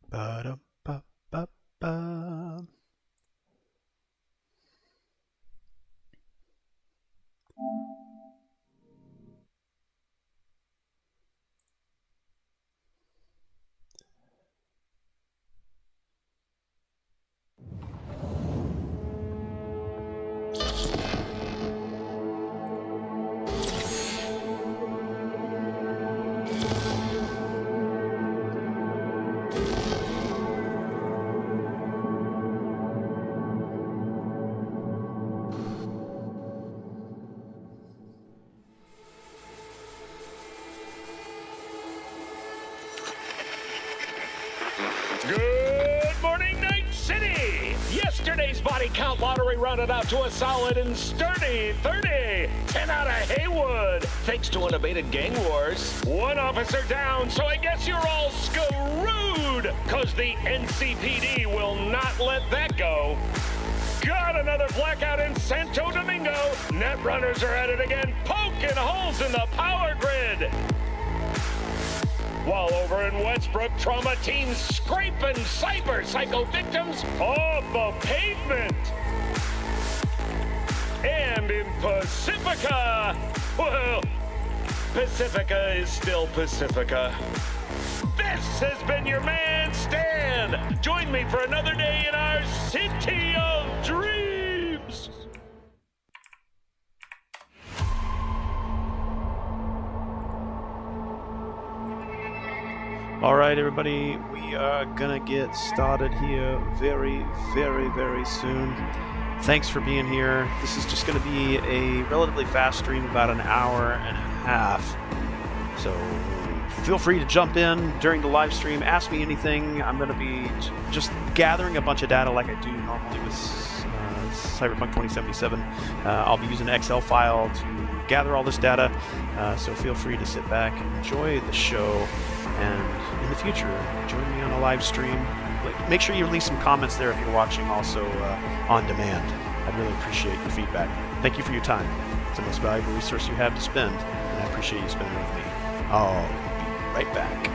Ba-dum-ba-ba-ba. Good morning, Night City! Yesterday's body count lottery rounded out to a solid and sturdy 30. 10 out of Haywood, thanks to unabated gang wars. One officer down, so I guess you're all screwed, cause the NCPD will not let that go. Got another blackout in Santo Domingo. Netrunners are at it again, poking holes in the power grid. While over in Westbrook, trauma teams scraping cyber psycho victims off the pavement. And in Pacifica, well, Pacifica is still Pacifica. This has been your man, Stan. Join me for another day in our city of dreams. All right, everybody, we are gonna get started here very, very, very soon. Thanks for being here. This is just gonna be a relatively fast stream, about an hour and a half. So feel free to jump in during the live stream, ask me anything. I'm gonna be just gathering a bunch of data like I do normally with Cyberpunk 2077. I'll be using an Excel file to gather all this data, so feel free to sit back and enjoy the show. And in the future, join me on a live stream. Make sure you leave some comments there if you're watching also on demand. I'd really appreciate your feedback. Thank you for your time. It's the most valuable resource you have to spend, and I appreciate you spending it with me. I'll be right back.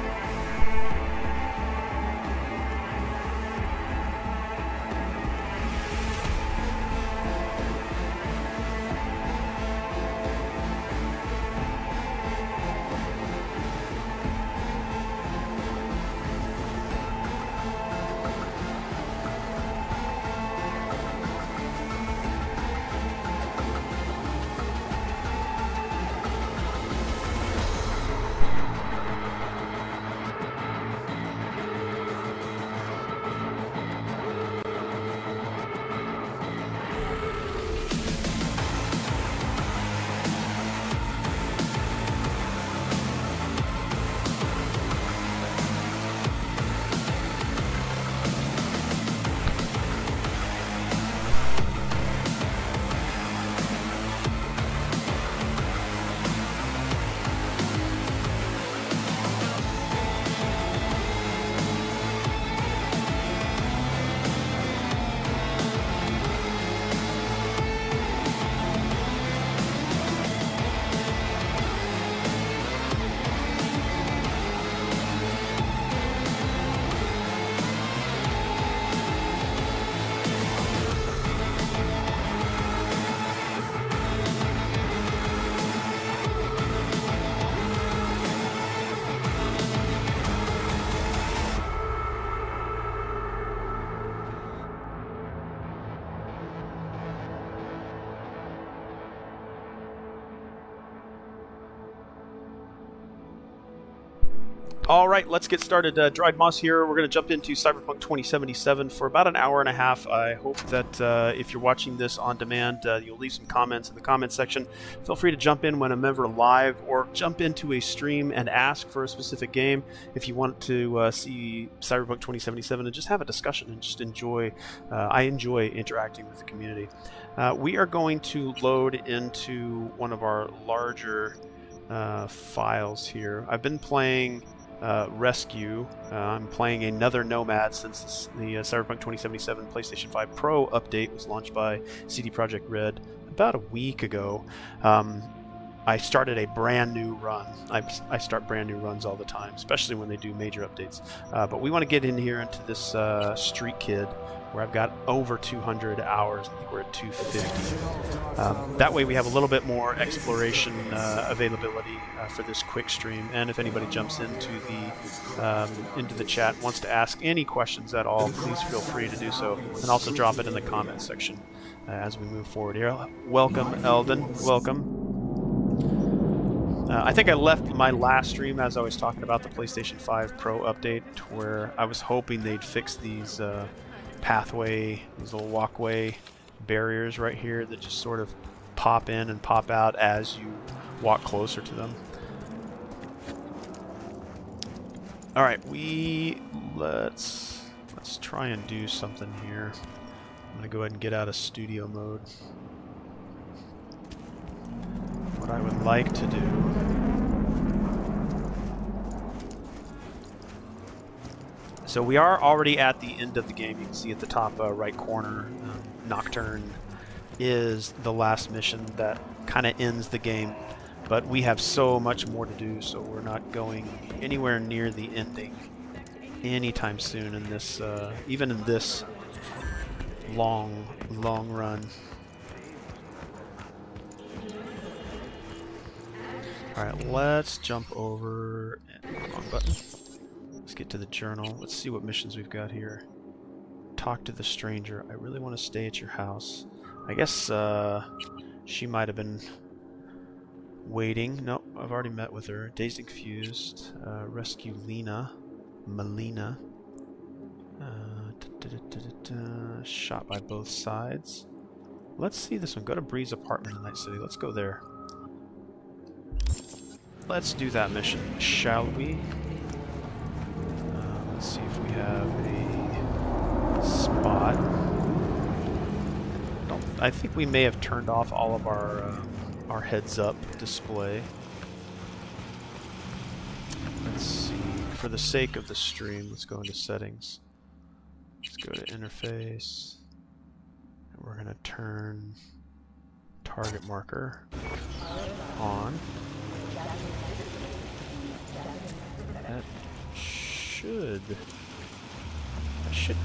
All right, let's get started. DRIEDMOSS here. We're going to jump into Cyberpunk 2077 for about an hour and a half. I hope that if you're watching this on demand, you'll leave some comments in the comments section. Feel free to jump in when I'm ever live, or jump into a stream and ask for a specific game if you want to see Cyberpunk 2077 and just have a discussion and just enjoy. I enjoy interacting with the community. We are going to load into one of our larger files here. I've been playing Rescue. I'm playing another Nomad since the Cyberpunk 2077 PlayStation 5 Pro update was launched by CD Projekt Red about a week ago. I started a brand new run. I start brand new runs all the time, especially when they do major updates. But we want to get in here into this Street Kid, where I've got over 200 hours. I think we're at 250. That way we have a little bit more exploration availability for this quick stream. And if anybody jumps into the chat and wants to ask any questions at all, please feel free to do so. And also drop it in the comment section as we move forward here. Welcome, Eldon. Welcome. I think I left my last stream as I was talking about the PlayStation 5 Pro update, where I was hoping they'd fix these pathway, these little walkway barriers right here that just sort of pop in and pop out as you walk closer to them. All right, let's try and do something here. I'm gonna go ahead and get out of studio mode. What I would like to do so we are already at the end of the game. You can see at the top right corner, Nocturne is the last mission that kind of ends the game, but we have so much more to do, so we're not going anywhere near the ending anytime soon in this, even in this long run. Alright, let's jump over. Wrong button. Let's get to the journal. Let's see what missions we've got here. Talk to the stranger. I really want to stay at your house. I guess she might have been waiting. Nope, I've already met with her. Dazed and confused. Rescue Melina. Shot by both sides. Let's see this one. Go to Bree's apartment in Night City. Let's go there. Let's do that mission, shall we? Let's see if we have a spot. I think we may have turned off all of our heads-up display. Let's see. For the sake of the stream, let's go into settings. Let's go to interface. And we're going to turn target marker on. That should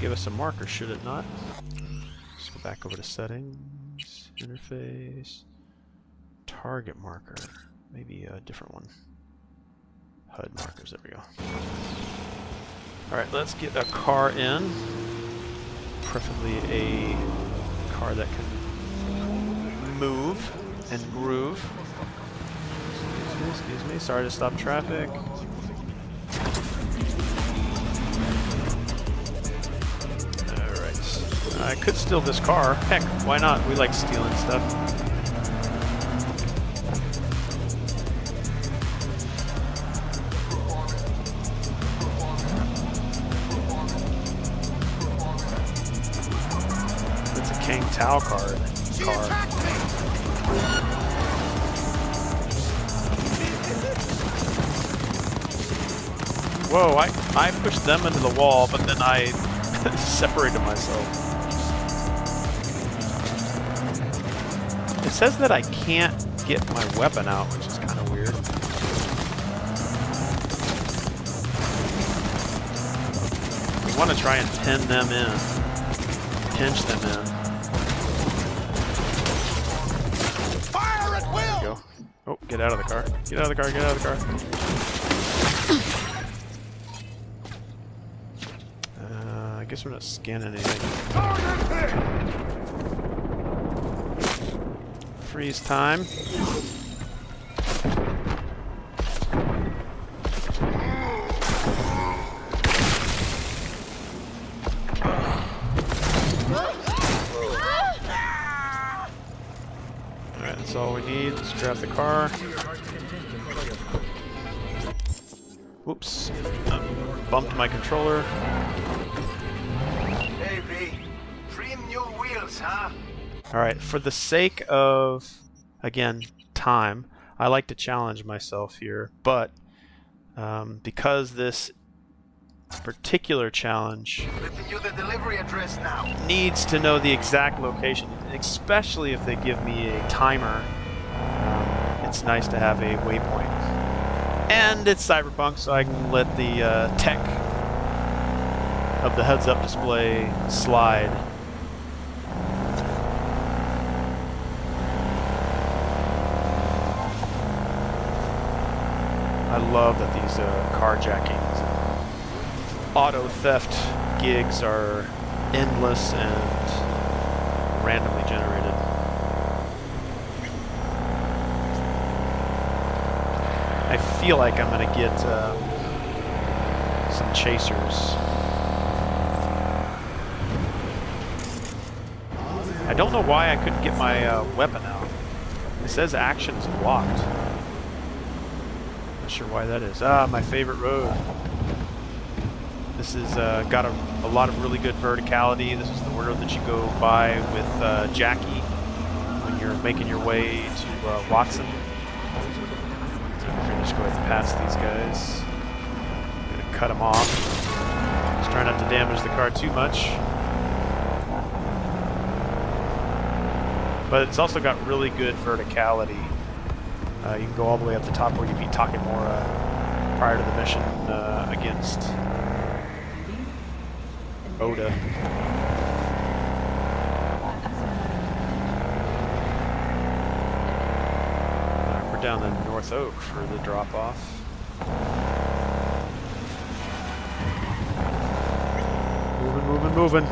give us a marker, should it not? Let's go back over to settings, interface, target marker, maybe a different one. HUD markers, there we go. Alright, let's get a car in, preferably a car that can move and groove. Excuse me, sorry to stop traffic. Alright, I could steal this car. Heck, why not? We like stealing stuff. It's a Kang Tao car. Whoa, I pushed them into the wall, but then I separated myself. It says that I can't get my weapon out, which is kind of weird. We want to try and pin them in. Pinch them in. Fire at will! There we go. Oh, get out of the car. Get out of the car, get out of the car. I guess we're not scanning anything. Freeze time. Alright, that's all we need. Let's grab the car. Whoops. Bumped my controller. Hey, V. 3 new wheels, huh? Alright, for the sake of, again, time, I like to challenge myself here, but because this particular challenge Letting you the delivery address now. needs to know the exact location, especially if they give me a timer, it's nice to have a waypoint. And it's Cyberpunk, so I can let the tech of the heads-up display slide. I love that these carjackings and auto theft gigs are endless and randomly generated. I feel like I'm going to get some chasers. I don't know why I couldn't get my weapon out. It says action is blocked. Not sure why that is. Ah, my favorite road. This is got a lot of really good verticality. This is the road that you go by with Jackie when you're making your way to Watson. We're gonna just go ahead and pass these guys. I'm gonna cut them off. Just try not to damage the car too much. But it's also got really good verticality. You can go all the way up the top where you beat Takemura prior to the mission against Oda. We're down the North Oak for the drop-off. Moving, moving, moving.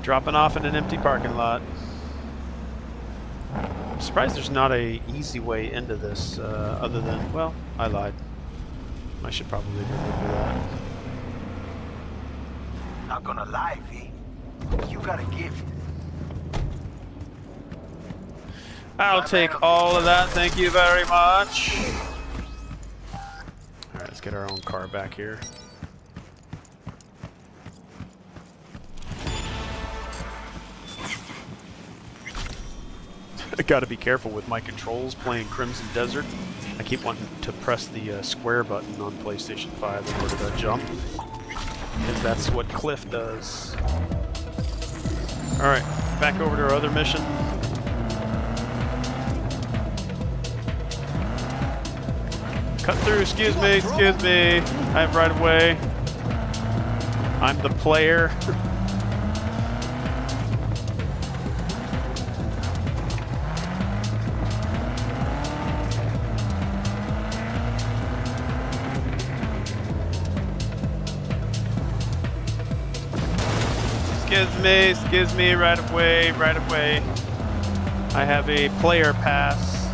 Dropping off in an empty parking lot. I'm surprised there's not a easy way into this other than, well, I lied. I should probably remember that. Not gonna lie, V. You got a gift. I'll take all of that, thank you very much. Alright, let's get our own car back here. I gotta be careful with my controls playing Crimson Desert. I keep wanting to press the square button on PlayStation 5 in order to jump, because that's what Cliff does. Alright, back over to our other mission. Cut through, excuse me. I have right of way. I'm the player. Excuse me, right of way. I have a player pass.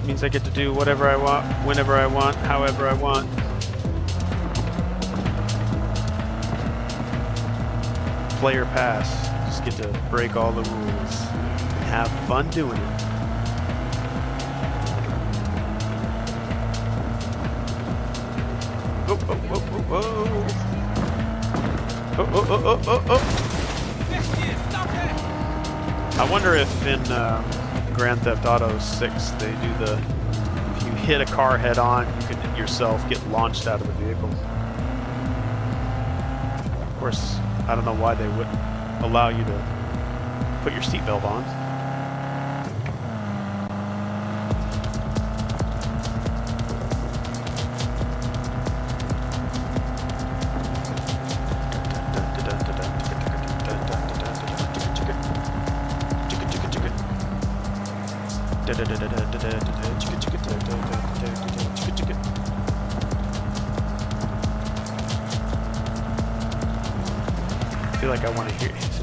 It means I get to do whatever I want, whenever I want, however I want. Player pass. Just get to break all the rules and have fun doing it. Whoa. Oh. I wonder if in Grand Theft Auto 6 they do the, if you hit a car head on, you can yourself get launched out of the vehicle. Of course, I don't know why they wouldn't allow you to put your seatbelt on. I feel like I want to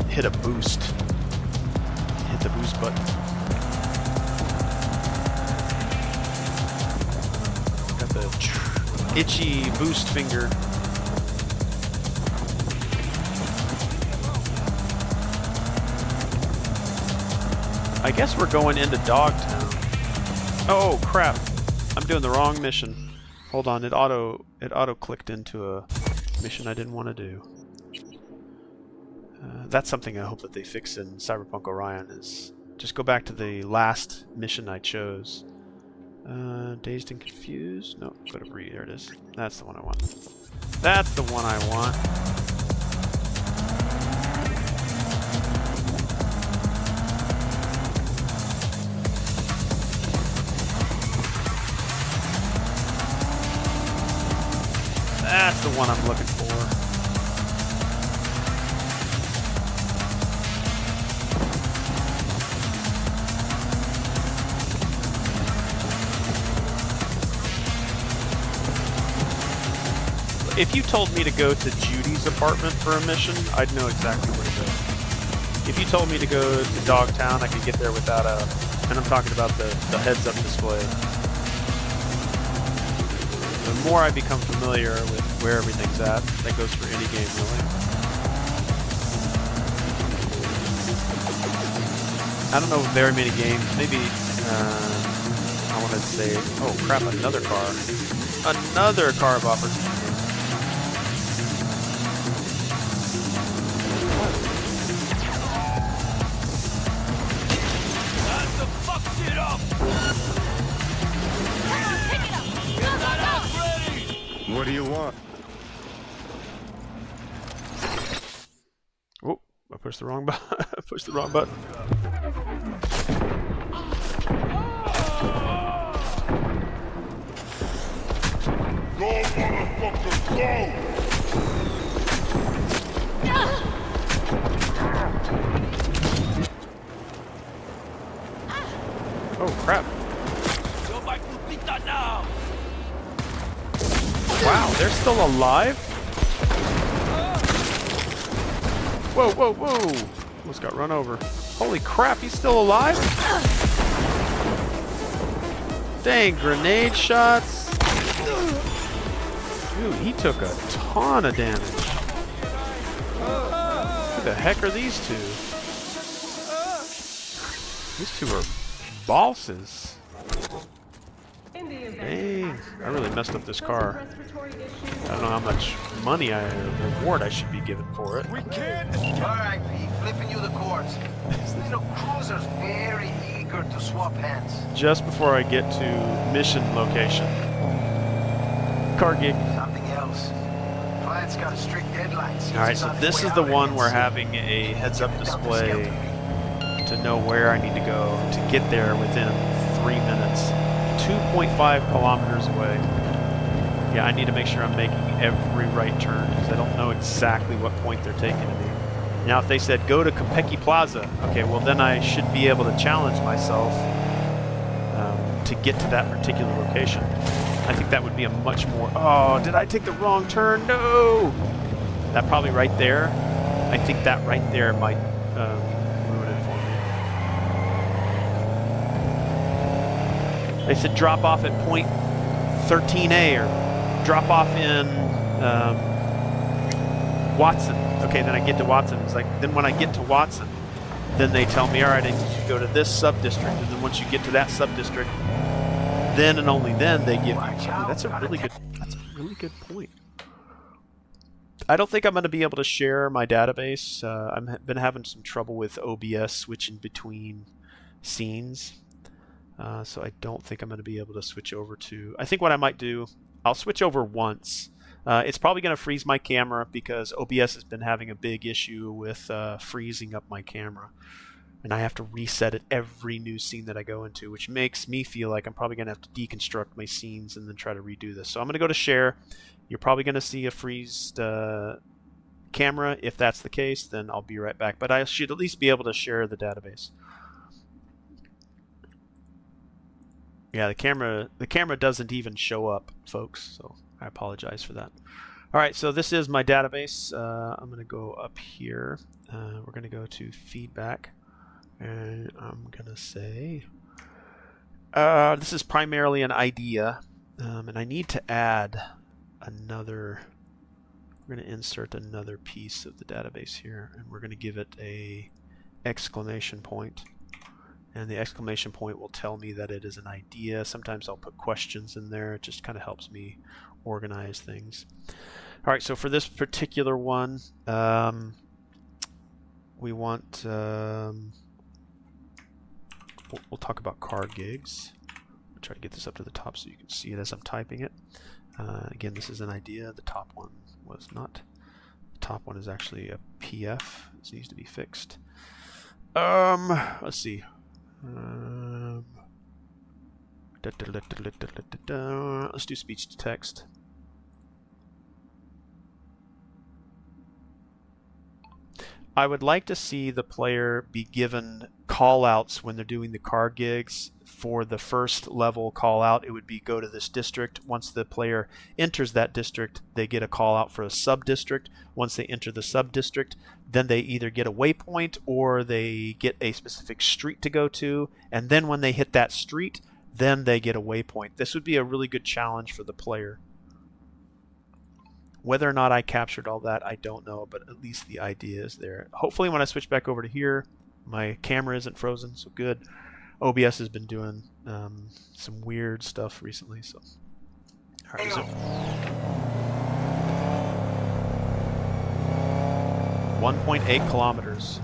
hit a boost. Hit the boost button. Got the itchy boost finger. I guess we're going into Dogtown. Oh crap! I'm doing the wrong mission. Hold on, it auto clicked into a mission I didn't want to do. That's something I hope that they fix in Cyberpunk Orion, is just go back to the last mission I chose. Dazed and Confused? No, go to Breed. There it is. That's the one I want. That's the one I want. That's the one I'm looking for. If you told me to go to Judy's apartment for a mission, I'd know exactly where to go. If you told me to go to Dogtown, I could get there without a... And I'm talking about the heads-up display. The more I become familiar with where everything's at, that goes for any game, really. I don't know very many games. Maybe, I want to say... Oh, crap, another car. Another car of opportunity. What do you want? Oh, I pushed the wrong button. I pushed the wrong button. Go, motherfucker, go! Oh, crap. Wow, they're still alive? Whoa, whoa, whoa! Almost got run over. Holy crap, he's still alive? Dang, grenade shots. Dude, he took a ton of damage. Who the heck are these two? These two are bosses. Dang, I really messed up this car. I don't know how much money reward I should be given for it. We can't. Alright, V, flipping you the course. This little cruiser's very eager to swap hands. Just before I get to mission location. Car gig. Something else. Client's got a strict deadline. Alright, so this is the one we're having a heads-up display to know where I need to go to get there within 3 minutes. 2.5 kilometers away. Yeah, I need to make sure I'm making every right turn because I don't know exactly what point they're taking me. Now, if they said go to Compeki Plaza, okay, well then I should be able to challenge myself to get to that particular location. I think that would be a much more... Oh, did I take the wrong turn? No! That probably right there. I think that right there might ruin it for me. They said drop off at point 13A or drop off in Watson. Okay, then I get to Watson. It's like, then when I get to Watson, then they tell me, all right, I need you to go to this sub-district. And then once you get to that sub-district, then and only then they give you... That's a really good point. I don't think I'm going to be able to share my database. I've been having some trouble with OBS switching between scenes. So I don't think I'm going to be able to switch over to... I think what I might do, I'll switch over once. It's probably going to freeze my camera because OBS has been having a big issue with freezing up my camera. And I have to reset it every new scene that I go into, which makes me feel like I'm probably going to have to deconstruct my scenes and then try to redo this. So I'm going to go to share. You're probably going to see a freezed camera. If that's the case, then I'll be right back. But I should at least be able to share the database. Yeah, the camera doesn't even show up, folks, so I apologize for that. All right, so this is my database. I'm going to go up here. We're going to go to feedback, and I'm going to say this is primarily an idea, and I need to add another. We're going to insert another piece of the database here, and we're going to give it a exclamation point. And the exclamation point will tell me that it is an idea. Sometimes I'll put questions in there. It just kind of helps me organize things. All right, so for this particular one, we want... we'll talk about car gigs. I'll try to get this up to the top so you can see it as I'm typing it. Again, this is an idea. The top one was not. The top one is actually a PF. This needs to be fixed. Let's see. Let's do speech to text. I would like to see the player be given call-outs when they're doing the car gigs. For the first level call-out, it would be go to this district. Once the player enters that district, they get a call-out for a sub-district. Once they enter the sub-district, then they either get a waypoint or they get a specific street to go to. And then when they hit that street, then they get a waypoint. This would be a really good challenge for the player. Whether or not I captured all that, I don't know, but at least the idea is there. Hopefully when I switch back over to here, my camera isn't frozen, so good. OBS has been doing some weird stuff recently, so... Alright, so... 1.8 kilometers.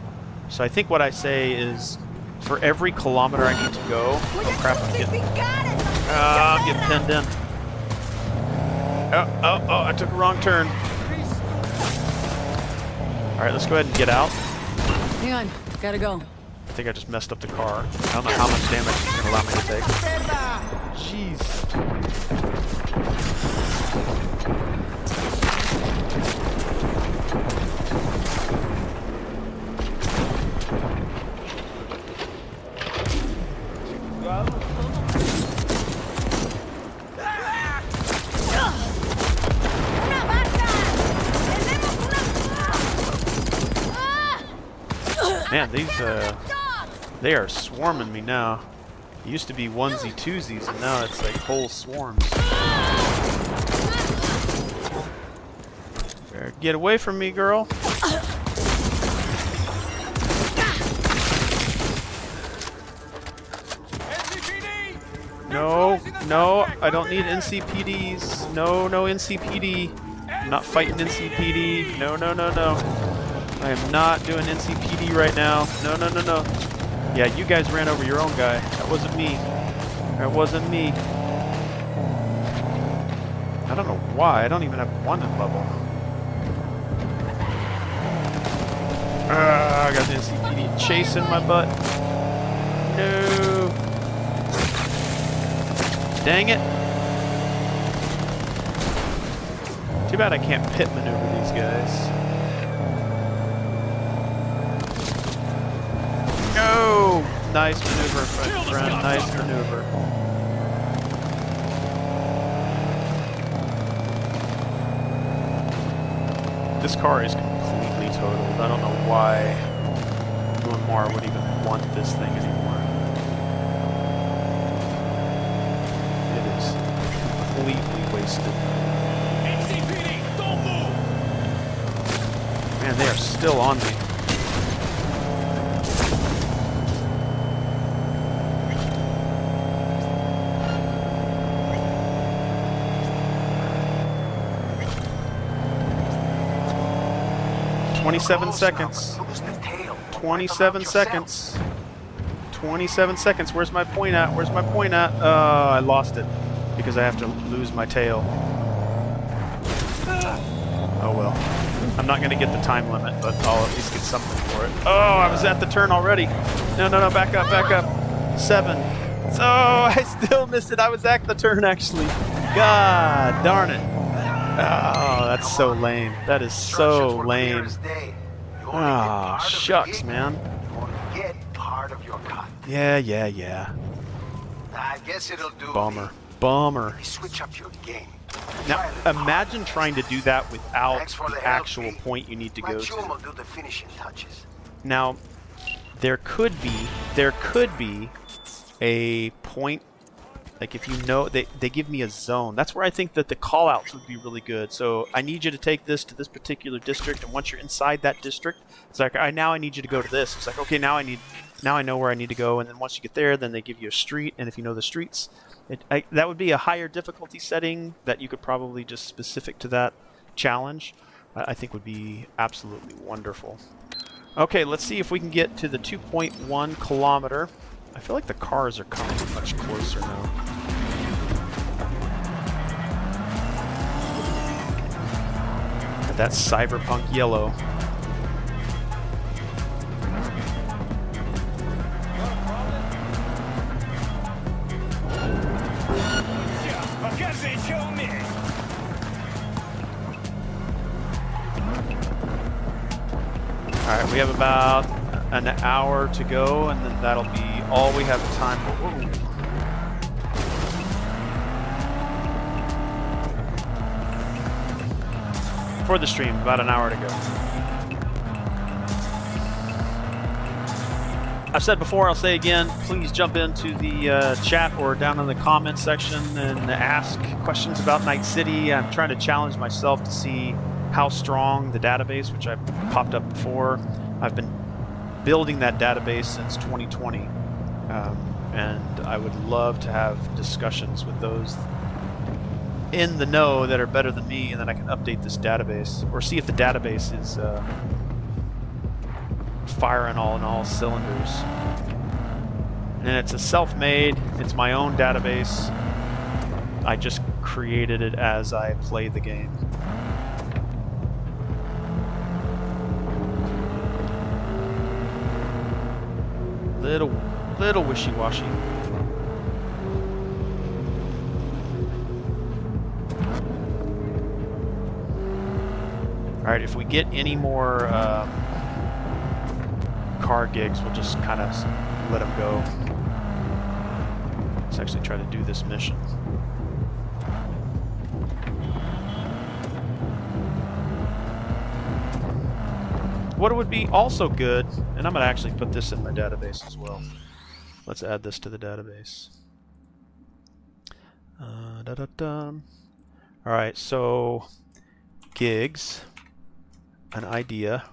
So I think what I say is, for every kilometer I need to go... Oh crap, I'm getting pinned in. Oh, I took a wrong turn. Alright, let's go ahead and get out. Hang on, gotta go. I think I just messed up the car. I don't know how much damage it's going to allow me to take. Jeez. Man, these, they are swarming me now. It used to be onesie twosies, and now it's like whole swarms. Better get away from me, girl. No, no, I don't need NCPDs. No, no NCPD. I'm not fighting NCPD. No, no, no, no. I am not doing NCPD right now. No, no, no, no. Yeah, you guys ran over your own guy. That wasn't me. That wasn't me. I don't know why. I don't even have one in level. I got the NCPD chasing my butt. No. Dang it. Too bad I can't pit maneuver these guys. No! Nice maneuver, friend. Nice maneuver. This car is completely totaled. I don't know why Moore would even want this thing anymore. It is completely wasted. NCPD, don't move! Man, they are still on me. 27 seconds. 27 seconds. 27 seconds. Where's my point at? Where's my point at? I lost it because I have to lose my tail. Oh well. I'm not going to get the time limit, but I'll at least get something for it. Oh, I was at the turn already. No, no, no. Back up, back up. 7. Oh, I still missed it. I was at the turn, actually. God darn it. Oh, that's so lame. That is so lame. Ah, shucks, man. Yeah, yeah, yeah. I guess it'll do. Bummer. Bummer. Switch up your game. Now, imagine trying to do that without the actual point you need to go CHOOM will to. do the finishing touches. Now, there could be a point. Like if you know, they give me a zone. That's where I think that the callouts would be really good. So I need you to take this to this particular district, and once you're inside that district, it's like now I need you to go to this. It's like, okay, now I know where I need to go, and then once you get there, then they give you a street, and if you know the streets, that would be a higher difficulty setting that you could probably just specific to that challenge. I think would be absolutely wonderful. Okay, let's see if we can get to the 2.1 kilometer. I feel like the cars are coming much closer now. Got that Cyberpunk yellow. Alright, we have about an hour to go, and then that'll be all we have time for. Whoa. For the stream, about an hour to go. I've said before, I'll say again, please jump into the chat or down in the comments section and ask questions about Night City. I'm trying to challenge myself to see how strong the database, which I popped up before. I've been building that database since 2020, and I would love to have discussions with those in the know that are better than me, and then I can update this database or see if the database is firing on all cylinders. And it's a self-made, it's my own database. I just created it as I play the game. Little wishy-washy. Alright, if we get any more car gigs, we'll just kind of let them go. Let's actually try to do this mission. What would be also good, and I'm going to actually put this in my database as well. Let's add this to the database. Alright, so gigs, an idea.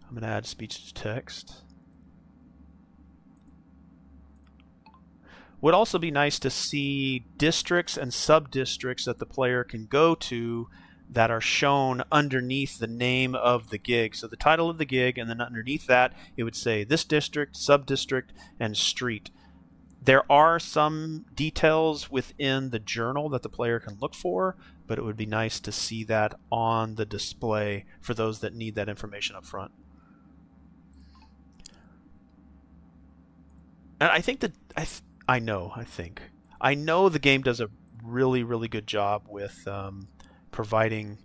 I'm going to add speech to text. Would also be nice to see districts and sub-districts that the player can go to that are shown underneath the name of the gig. So the title of the gig, and then underneath that it would say this district, sub-district, and street. There are some details within the journal that the player can look for, but it would be nice to see that on the display for those that need that information up front. And I think that I know the game does a really good job with providing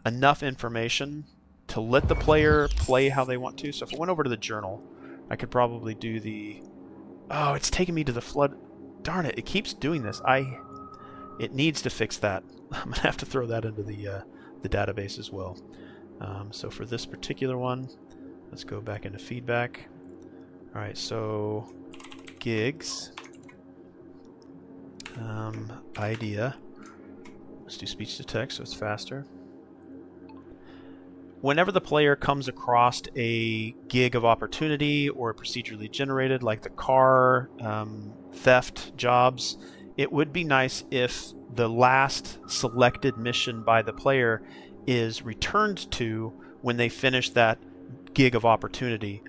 enough information to let the player play how they want to. So if I went over to the journal, I could probably do the... Oh, it's taking me to the flood. Darn it, it keeps doing this. It needs to fix that. I'm going to have to throw that into the database as well. So for this particular one, let's go back into feedback. Alright, so gigs, idea. Let's do speech to text so it's faster. Whenever the player comes across a gig of opportunity or procedurally generated, like the car theft jobs, it would be nice if the last selected mission by the player is returned to when they finish that gig of opportunity.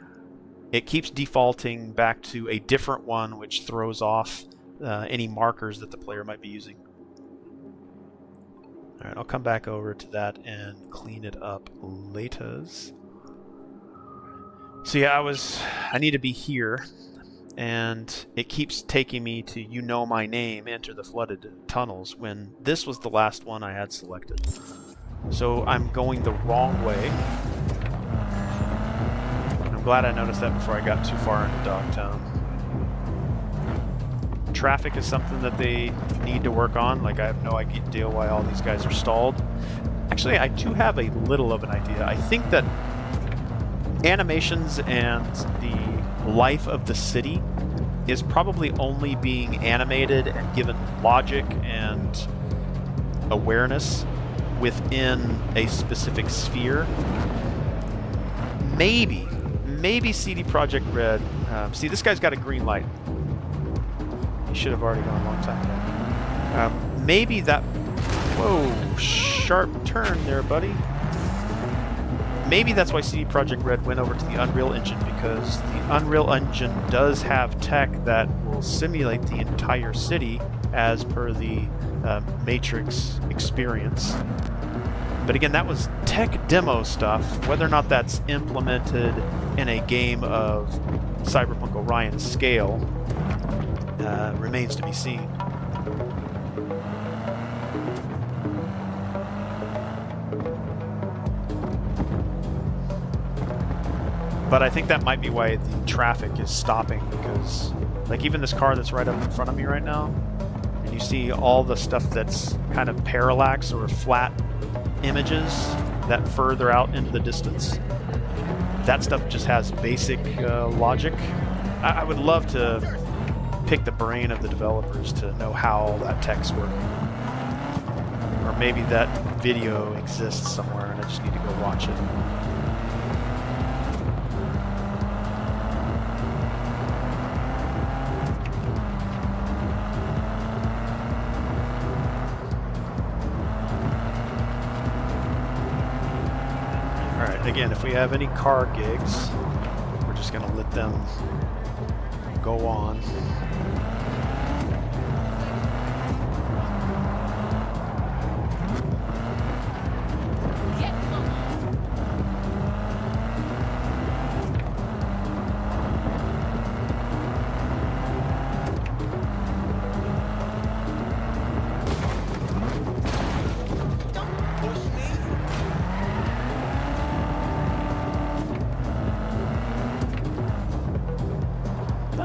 It keeps defaulting back to a different one, which throws off any markers that the player might be using. Alright, I'll come back over to that and clean it up later. So yeah, I need to be here, and it keeps taking me to "you know my name, enter the flooded tunnels," when this was the last one I had selected. So I'm going the wrong way. I'm glad I noticed that before I got too far into Dogtown. Traffic is something that they need to work on. Like, I have no idea why all these guys are stalled. Actually, I do have a little of an idea. I think that animations and the life of the city is probably only being animated and given logic and awareness within a specific sphere. Maybe CD Projekt Red. See, this guy's got a green light. He should have already gone a long time ago. Maybe that... Whoa, sharp turn there, buddy. maybe that's why CD Projekt Red went over to the Unreal Engine, because the Unreal Engine does have tech that will simulate the entire city as per the Matrix experience. But again, that was tech demo stuff. Whether or not that's implemented in a game of Cyberpunk Orion scale remains to be seen. But I think that might be why the traffic is stopping, because like even this car that's right up in front of me right now, and you see all the stuff that's kind of parallax or flat images that further out into the distance. That stuff just has basic logic. I would love to pick the brain of the developers to know how that tech's working. Or maybe that video exists somewhere and I just need to go watch it. Again, if we have any car gigs, we're just going to let them go on.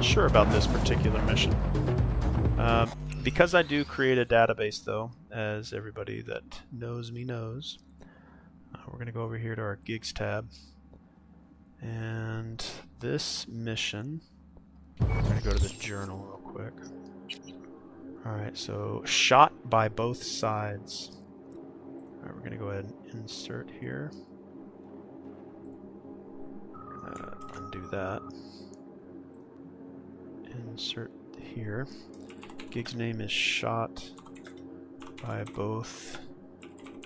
Sure about this particular mission. Because I do create a database, though, as everybody that knows me knows, we're going to go over here to our gigs tab. And this mission, I'm going to go to the journal real quick. Alright, so shot by both sides. Alright, we're going to go ahead and insert here. We're going to undo that. Insert here. Gig's name is shot by both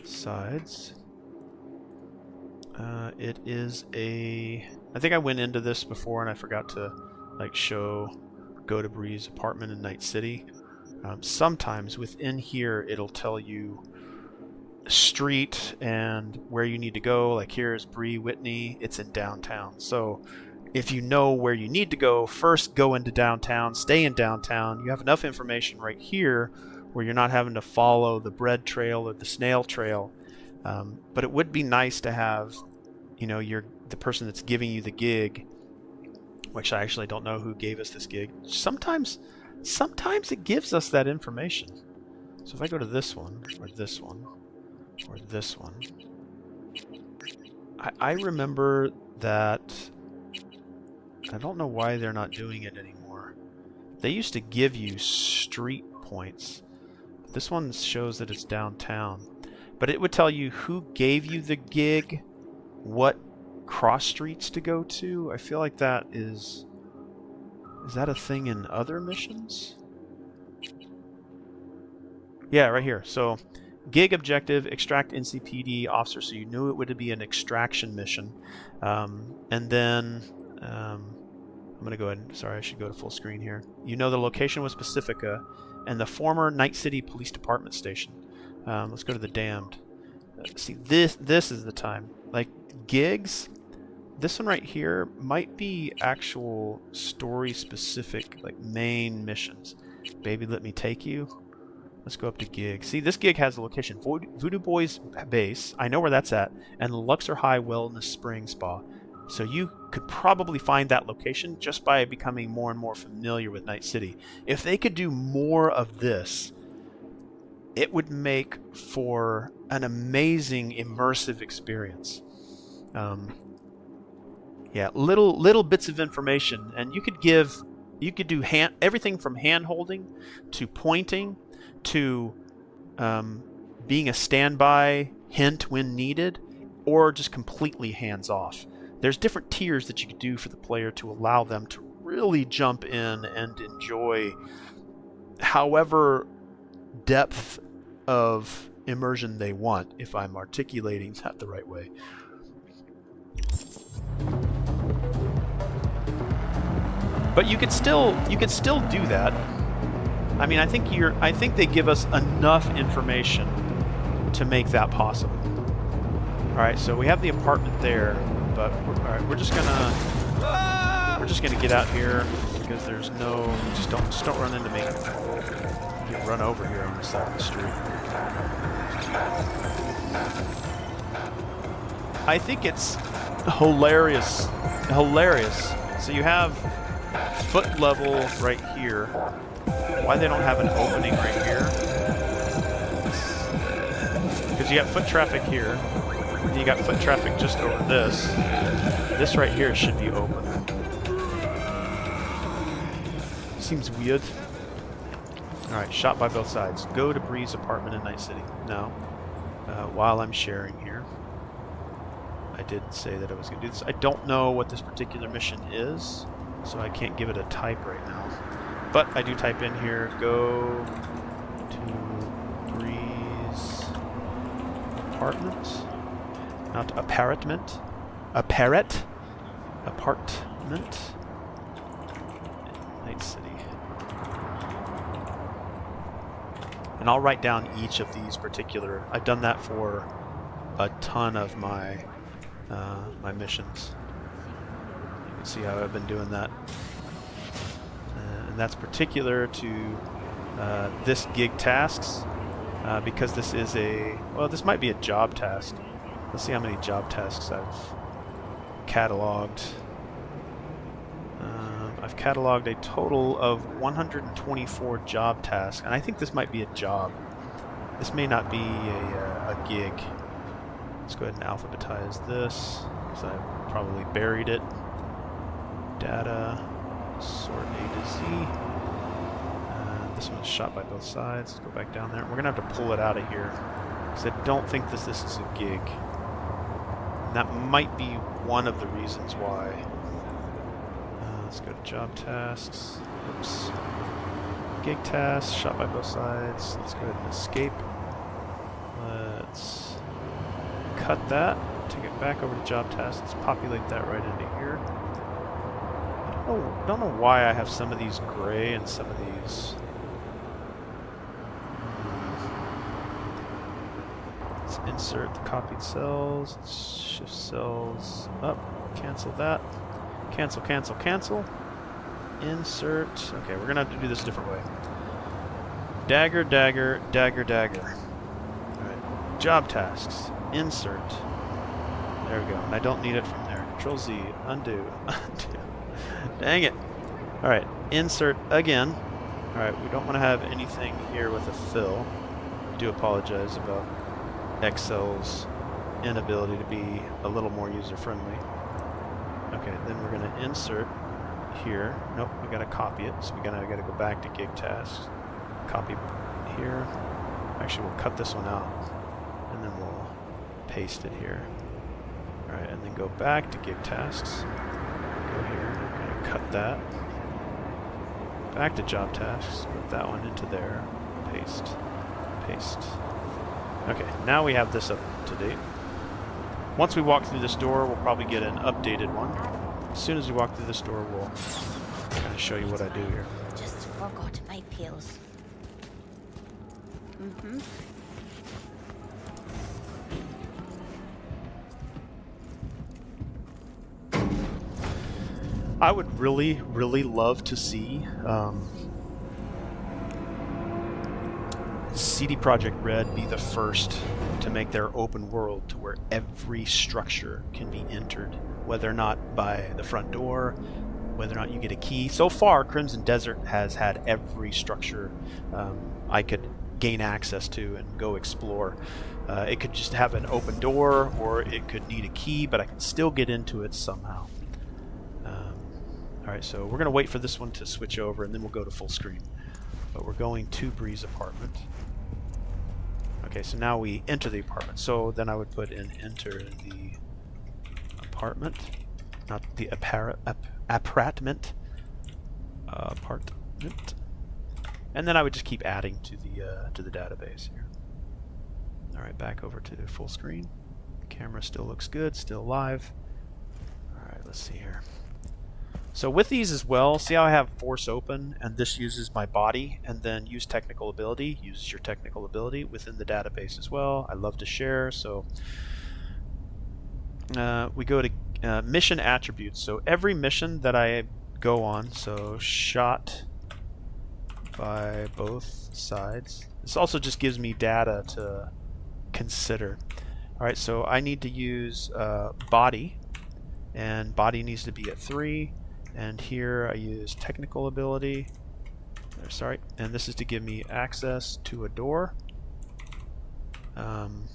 sides. It is a... I think I went into this before and I forgot to like show go to Bree's apartment in Night City. Sometimes within here it'll tell you street and where you need to go. Like here's Bree Whitney. It's in downtown. So if you know where you need to go, first go into downtown, stay in downtown. You have enough information right here where you're not having to follow the bread trail or the snail trail. But it would be nice to have, you know, the person that's giving you the gig, which I actually don't know who gave us this gig. Sometimes it gives us that information. So if I go to this one, or this one, or this one, I remember that... I don't know why they're not doing it anymore. They used to give you street points. This one shows that it's downtown. But it would tell you who gave you the gig, what cross streets to go to. I feel like that is... Is that a thing in other missions? Yeah, right here. So, gig objective, extract NCPD officer. So you knew it would be an extraction mission. And then... I'm going to go ahead and... Sorry, I should go to full screen here. You know the location was Pacifica and the former Night City Police Department station. Let's go to the Damned. See, this is the time. Like, gigs, this one right here might be actual story-specific, like, main missions. Baby, let me take you. Let's go up to gig. See, this gig has a location. Voodoo Boys Base. I know where that's at. And Luxor High Wellness Spring Spa. So you could probably find that location just by becoming more and more familiar with Night City. If they could do more of this, it would make for an amazing immersive experience. Yeah, little bits of information, and you could do everything from hand holding to pointing to being a standby hint when needed, or just completely hands off. There's different tiers that you could do for the player to allow them to really jump in and enjoy however depth of immersion they want, if I'm articulating that the right way. But you could still do that. I mean, I think they give us enough information to make that possible. All right, so we have the apartment there, but all right, we're just gonna get out here because there's no just don't run into me. Get run over here on the side of the street. I think it's hilarious. So you have foot level right here. Why they don't have an opening right here? Because you got foot traffic here. And you got foot traffic just over this. This right here should be open. Seems weird. Alright, shot by both sides. Go to Bree's apartment in Night City. No. While I'm sharing here. I did say that I was going to do this. I don't know what this particular mission is, so I can't give it a type right now. But I do type in here, go to Bree's apartment. Not apartment. Apartment. Night City. And I'll write down each of these particular. I've done that for a ton of my my missions. You can see how I've been doing that. And that's particular to this gig tasks because this is this might be a job task. Let's see how many job tasks I've cataloged. I've cataloged a total of 124 job tasks, and I think this might be a job. This may not be a gig. Let's go ahead and alphabetize this, because I probably buried it. Data, sort A to Z. This one's shot by both sides. Let's go back down there. We're going to have to pull it out of here, because I don't think this is a gig. And that might be one of the reasons why. Let's go to job tasks. Oops. Gig tasks, shot by both sides. Let's go ahead and escape. Let's cut that. Take it back over to job tasks. Let's populate that right into here. I don't know why I have some of these gray and some of these. Let's insert the copied cells. Let's shift cells up. Cancel that. Cancel, cancel, cancel. Insert. Okay, we're gonna have to do this a different way. Dagger, dagger, dagger, dagger. Alright. Job tasks. Insert. There we go. And I don't need it from there. Control Z. Undo. Undo. Dang it. Alright. Insert again. Alright, we don't want to have anything here with a fill. I do apologize about Excel's inability to be a little more user-friendly. Okay, then we're going to insert here. Nope, we got to copy it. So we got to go back to gig tasks. Copy here. Actually, we'll cut this one out, and then we'll paste it here. All right, and then go back to gig tasks. Go here. Going to cut that. Back to job tasks. Put that one into there. Paste. Paste. Okay, now we have this up to date. Once we walk through this door, we'll probably get an updated one. As soon as we walk through this door, we'll kind of show you what I do here. Just forgot my pills. I would really, really love to see CD Projekt Red be the first to make their open world to where every structure can be entered, whether or not by the front door, whether or not you get a key. So far, Crimson Desert has had every structure I could gain access to and go explore. It could just have an open door, or it could need a key, but I can still get into it somehow. Alright, so we're going to wait for this one to switch over, and then we'll go to full screen. But we're going to Bree's apartment. Okay, so now we enter the apartment. So then I would put in enter the apartment, not the apartment. Apartment. And then I would just keep adding to the database here. All right, back over to full screen. Camera still looks good, still live. All right, let's see here. So with these as well, see how I have force open, and this uses my body, and then use technical ability, uses your technical ability within the database as well. I love to share, so we go to mission attributes. So every mission that I go on, so shot by both sides. This also just gives me data to consider. Alright, so I need to use body, and body needs to be at 3. And here I use technical ability, sorry, and this is to give me access to a door, and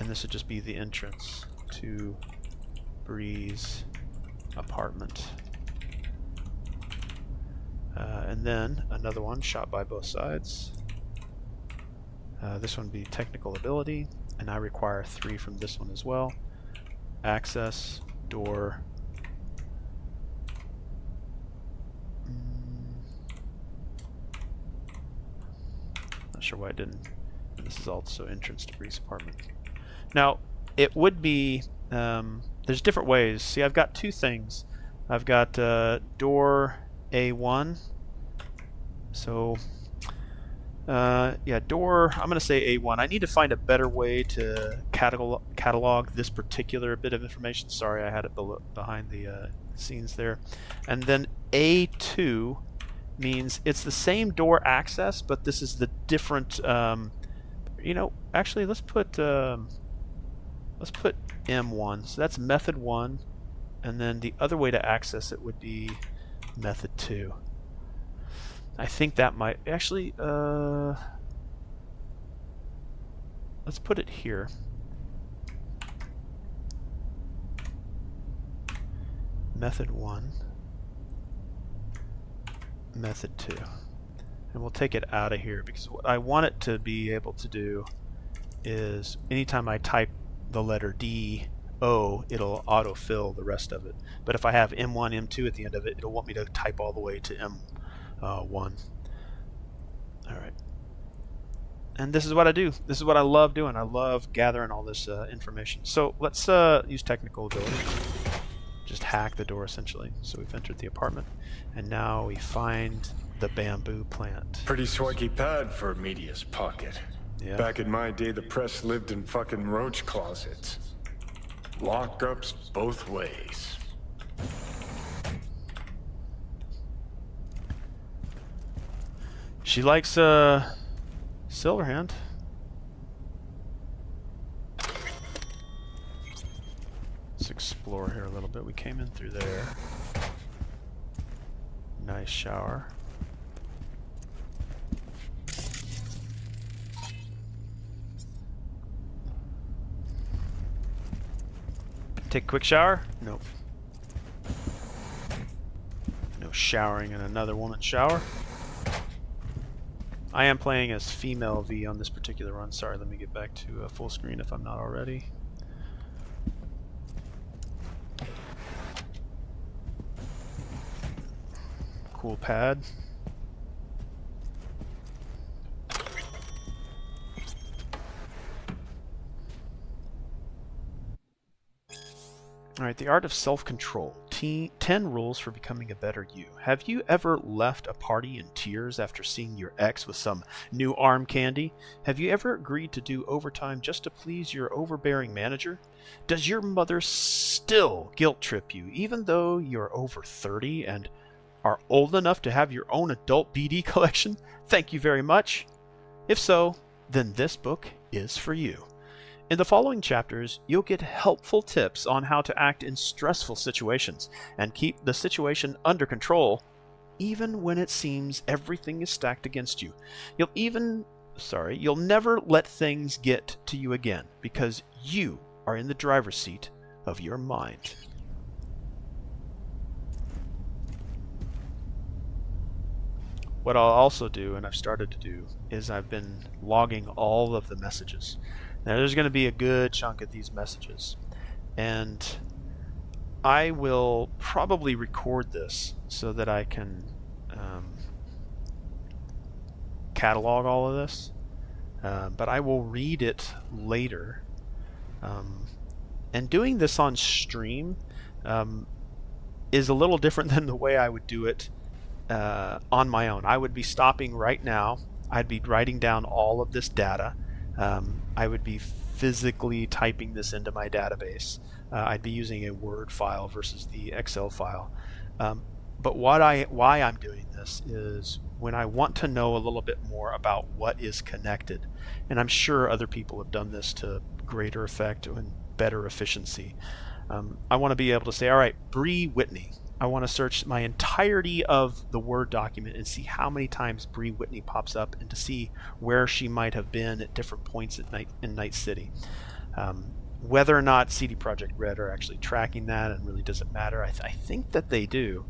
this would just be the entrance to Bree's apartment. And then another one, shot by both sides. This one would be technical ability, and I require 3 from this one as well. Access, door. Not sure why I didn't. And this is also entrance to Bree's apartment. Now, it would be, there's different ways. See, I've got 2 things. I've got door A1. So, yeah, door, I'm going to say A1. I need to find a better way to catalog this particular bit of information. Sorry, I had it behind the scenes there. And then A2 means it's the same door access, but this is the different, you know, actually let's put M1. So that's method 1, and then the other way to access it would be method 2. I think that might actually, let's put it here. Method 1, method 2. And we'll take it out of here, because what I want it to be able to do is anytime I type the letter D, O, it'll autofill the rest of it. But if I have M1, M2 at the end of it, it'll want me to type all the way to M1. Alright. And this is what I do. This is what I love doing. I love gathering all this information. So let's use technical ability. Just hack the door essentially. So we've entered the apartment, and now we find the bamboo plant. Pretty swanky pad for a media's pocket. Yeah. Back in my day, the press lived in fucking roach closets. Lockups both ways. She likes Silverhand. Let's explore here a little bit. We came in through there. Nice shower. Take a quick shower? Nope. No showering in another woman's shower. I am playing as female V on this particular run. Sorry, let me get back to full screen if I'm not already. Cool pad. Alright, the art of self-control. 10 rules for becoming a better you. Have you ever left a party in tears after seeing your ex with some new arm candy? Have you ever agreed to do overtime just to please your overbearing manager? Does your mother still guilt trip you even though you're over 30 and are old enough to have your own adult BD collection? Thank you very much. If so, then this book is for you. In the following chapters, you'll get helpful tips on how to act in stressful situations and keep the situation under control, even when it seems everything is stacked against you. You'll never let things get to you again, because you are in the driver's seat of your mind. What I'll also do, and I've started to do, is I've been logging all of the messages. Now there's going to be a good chunk of these messages, and I will probably record this so that I can catalog all of this, but I will read it later. And doing this on stream, is a little different than the way I would do it on my own. I would be stopping right now. I'd be writing down all of this data. I would be physically typing this into my database. I'd be using a Word file versus the Excel file. But why I'm doing this is when I want to know a little bit more about what is connected, and I'm sure other people have done this to greater effect and better efficiency. I want to be able to say, all right, Bree Whitney. I want to search my entirety of the Word document and see how many times Bree Whitney pops up, and to see where she might have been at different points at night in Night City. Whether or not CD Projekt Red are actually tracking that, and really does it matter? I think that they do.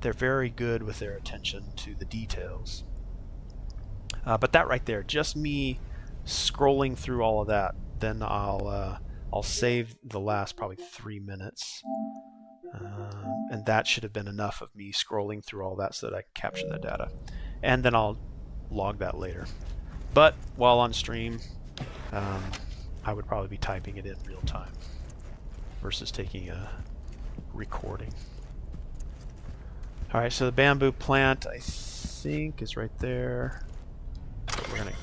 They're very good with their attention to the details. But that right there, just me scrolling through all of that, then I'll save the last probably 3 minutes. And that should have been enough of me scrolling through all that so that I can capture that data. And then I'll log that later. But while on stream, I would probably be typing it in real time versus taking a recording. Alright, so the bamboo plant, I think, is right there. We're going to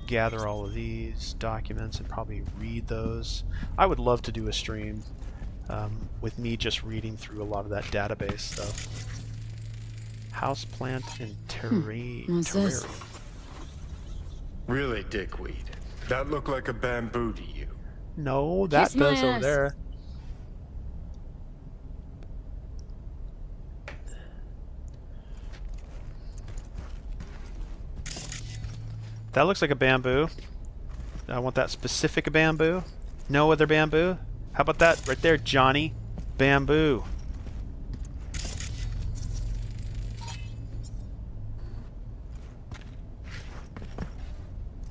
gather all of these documents and probably read those. I would love to do a stream with me just reading through a lot of that database stuff. House plant and What's this? terrarium. Really, dickweed? That look like a bamboo to you? No, that Kiss my does over ass. there. That looks like a bamboo. I want that specific bamboo. No other bamboo. How about that right there, Johnny? Bamboo.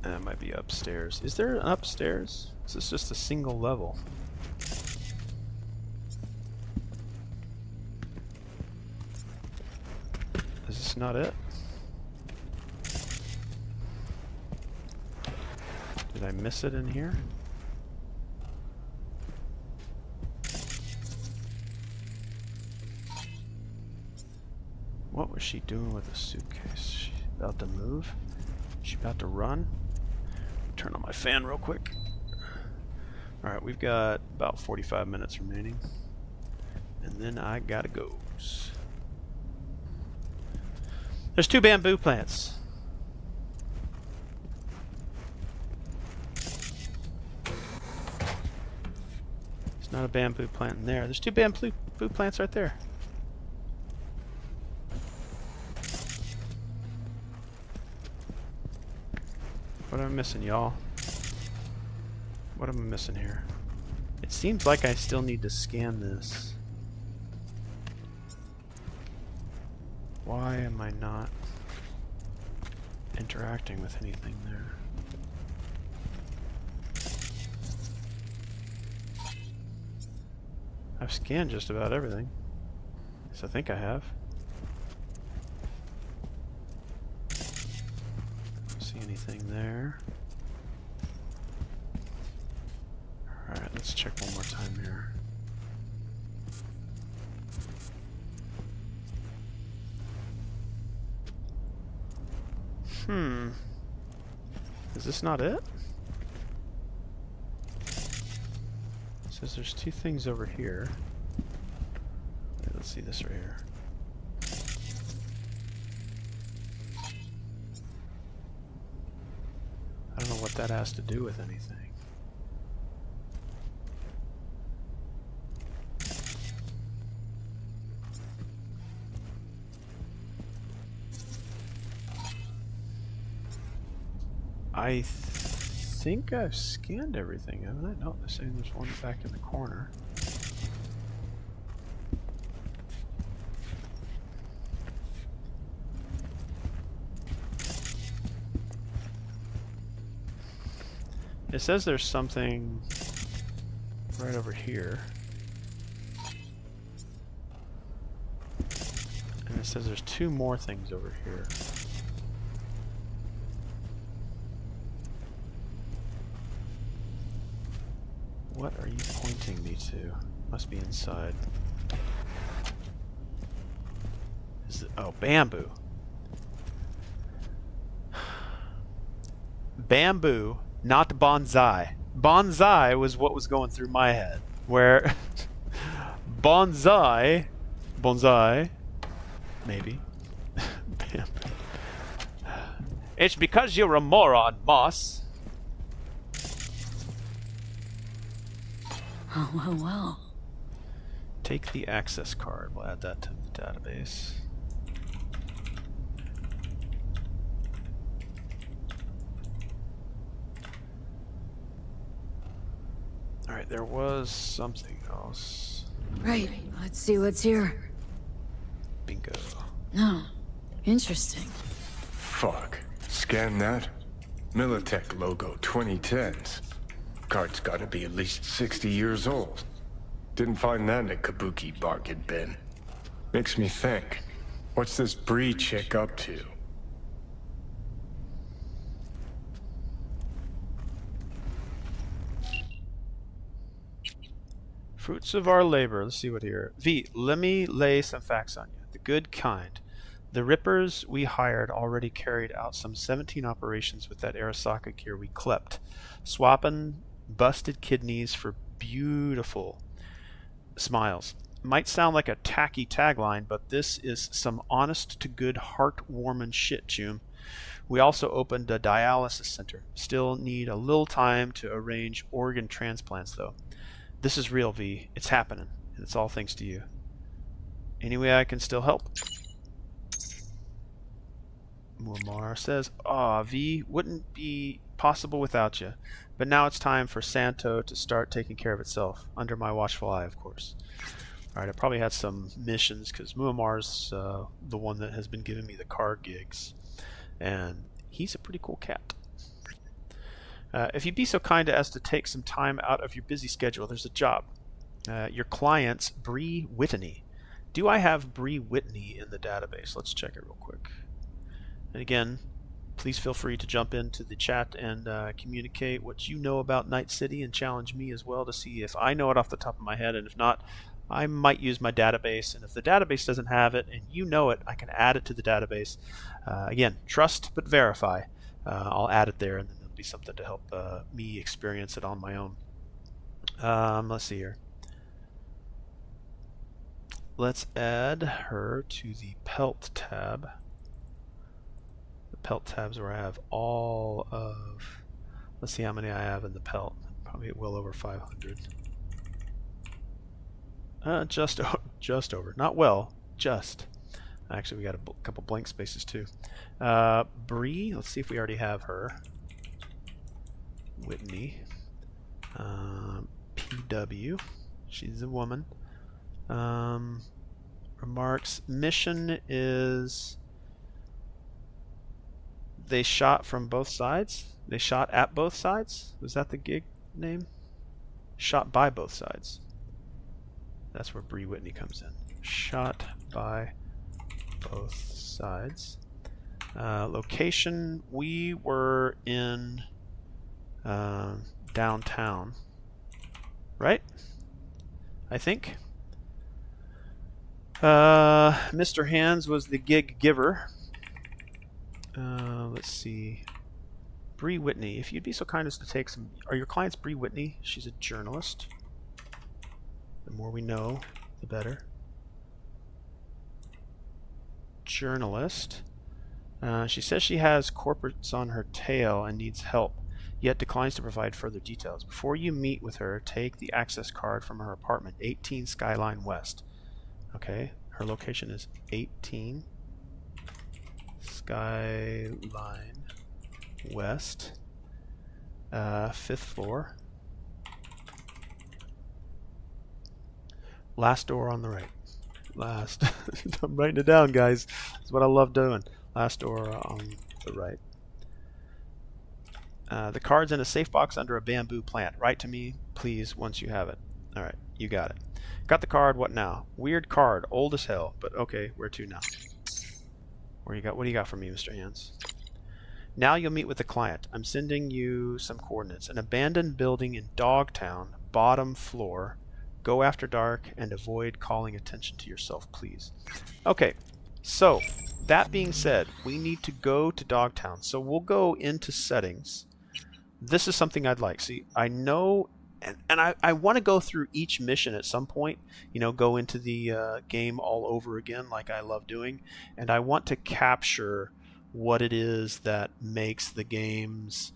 That might be upstairs. Is there an upstairs? Is this just a single level? Is this not it? Did I miss it in here? What was she doing with the suitcase? She about to move? She about to run? Turn on my fan real quick. Alright, we've got about 45 minutes remaining. And then I gotta go. There's 2 bamboo plants. There's not a bamboo plant in there. There's 2 bamboo plants right there. What am I missing, y'all? What am I missing here? It seems like I still need to scan this. Why am I not interacting with anything there? I've scanned just about everything. Yes, I think I have. Anything there? Alright, let's check one more time here. Is this not it? It says there's 2 things over here. Okay, let's see this right here. I don't know what that has to do with anything. I think I've scanned everything, haven't I? No, they're saying there's one back in the corner. It says there's something right over here. And it says there's 2 more things over here. What are you pointing me to? Must be inside. Oh, bamboo. Bamboo, not bonsai. Bonsai was what was going through my head. Where bonsai, maybe. Bamboo. It's because you're a moron, Moss. Oh, well. Take the access card. We'll add that to the database. Alright, there was something else. Right. Let's see what's here. Bingo. No. Interesting. Fuck. Scan that. Militech logo 2010s. Card's gotta be at least 60 years old. Didn't find that in a kabuki bargain bin. Makes me think. What's this Bree chick up to? Fruits of our labor. Let's see what here. V, let me lay some facts on you. The good kind. The Rippers we hired already carried out some 17 operations with that Arasaka gear we clept, swapping busted kidneys for beautiful smiles. Might sound like a tacky tagline, but this is some honest to good heart-warming shit, Choom. We also opened a dialysis center. Still need a little time to arrange organ transplants, though. This is real, V. It's happening, and it's all thanks to you. Any way I can still help? Muammar says, "Aw, V, wouldn't be possible without you. But now it's time for Santo to start taking care of itself. Under my watchful eye, of course." Alright, I probably had some missions, because Muammar's the one that has been giving me the car gigs. And he's a pretty cool cat. If you'd be so kind as to take some time out of your busy schedule, there's a job. Your client's Bree Whitney. Do I have Bree Whitney in the database? Let's check it real quick. And again, please feel free to jump into the chat and communicate what you know about Night City and challenge me as well to see if I know it off the top of my head, and if not, I might use my database, and if the database doesn't have it and you know it, I can add it to the database. Again, trust but verify. I'll add it there, and then there'll be something to help me experience it on my own. Let's see here. Let's add her to the Pelt tab. The Pelt tabs where I have all of... Let's see how many I have in the Pelt. Probably well over 500. Just over. Not well, just. Actually, we got a couple blank spaces too. Bree, let's see if we already have her. Whitney. PW, she's a woman. Remarks, mission is they shot from both sides? They shot at both sides? Was that the gig name? Shot by both sides. That's where Bree Whitney comes in. Shot by both sides. Location, we were in downtown. Right? I think. Mr. Hands was the gig giver. Let's see. Bree Whitney, if you'd be so kind as to take some... Are your clients Bree Whitney? She's a journalist. The more we know, the better. Journalist. She says she has corporates on her tail and needs help, yet declines to provide further details. Before you meet with her, take the access card from her apartment, 18 Skyline West. Okay, her location is 18 Skyline West, 5th floor. Last door on the right. Last. I'm writing it down, guys. That's what I love doing. Last door on the right. The card's in a safe box under a bamboo plant. Write to me, please, once you have it. Alright, you got it. Got the card, what now? Weird card, old as hell, but okay, where to now? What do you got for me, Mr. Hands? Now you'll meet with the client. I'm sending you some coordinates. An abandoned building in Dogtown, bottom floor. Go after dark and avoid calling attention to yourself, please. Okay, So, that being said, we need to go to Dogtown. So we'll go into settings. This is something I'd like. See, I know, and I want to go through each mission at some point. You know, go into the game all over again like I love doing. And I want to capture what it is that makes the game's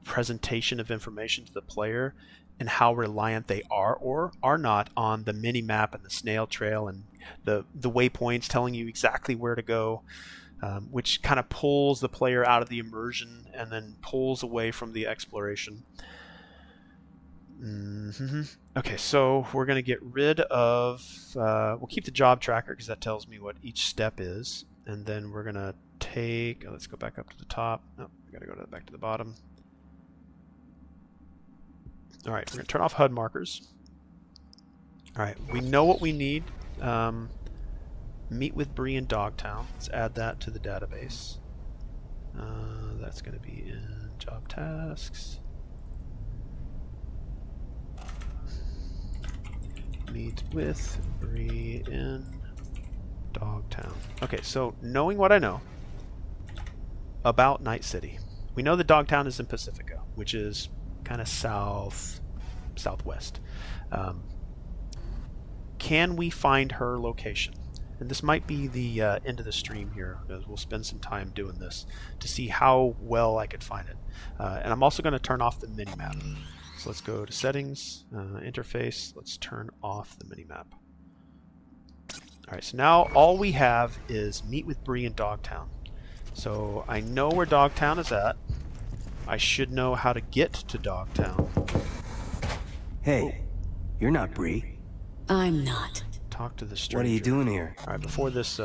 presentation of information to the player and how reliant they are or are not on the mini-map and the snail trail and the waypoints telling you exactly where to go, which kind of pulls the player out of the immersion and then pulls away from the exploration. Okay, so we're going to get rid of... we'll keep the job tracker because that tells me what each step is. And then we're going to take... let's go back up to the top. Oh, we got to go back to the bottom. All right, we're going to turn off HUD markers. All right, we know what we need. Meet with Bree in Dogtown. Let's add that to the database. That's going to be in job tasks. Meet with Bree in Dogtown. Okay, so knowing what I know about Night City, we know that Dogtown is in Pacifica, which is kind of southwest. Can we find her location? And this might be the end of the stream here, because we'll spend some time doing this to see how well I could find it. And I'm also going to turn off the minimap. So let's go to settings, interface. Let's turn off the minimap. All right, so now all we have is meet with Bree in Dogtown. So I know where Dogtown is at. I should know how to get to Dogtown. Hey, you're not Bree. I'm not. Talk to the stranger. What are you doing here? All right, before this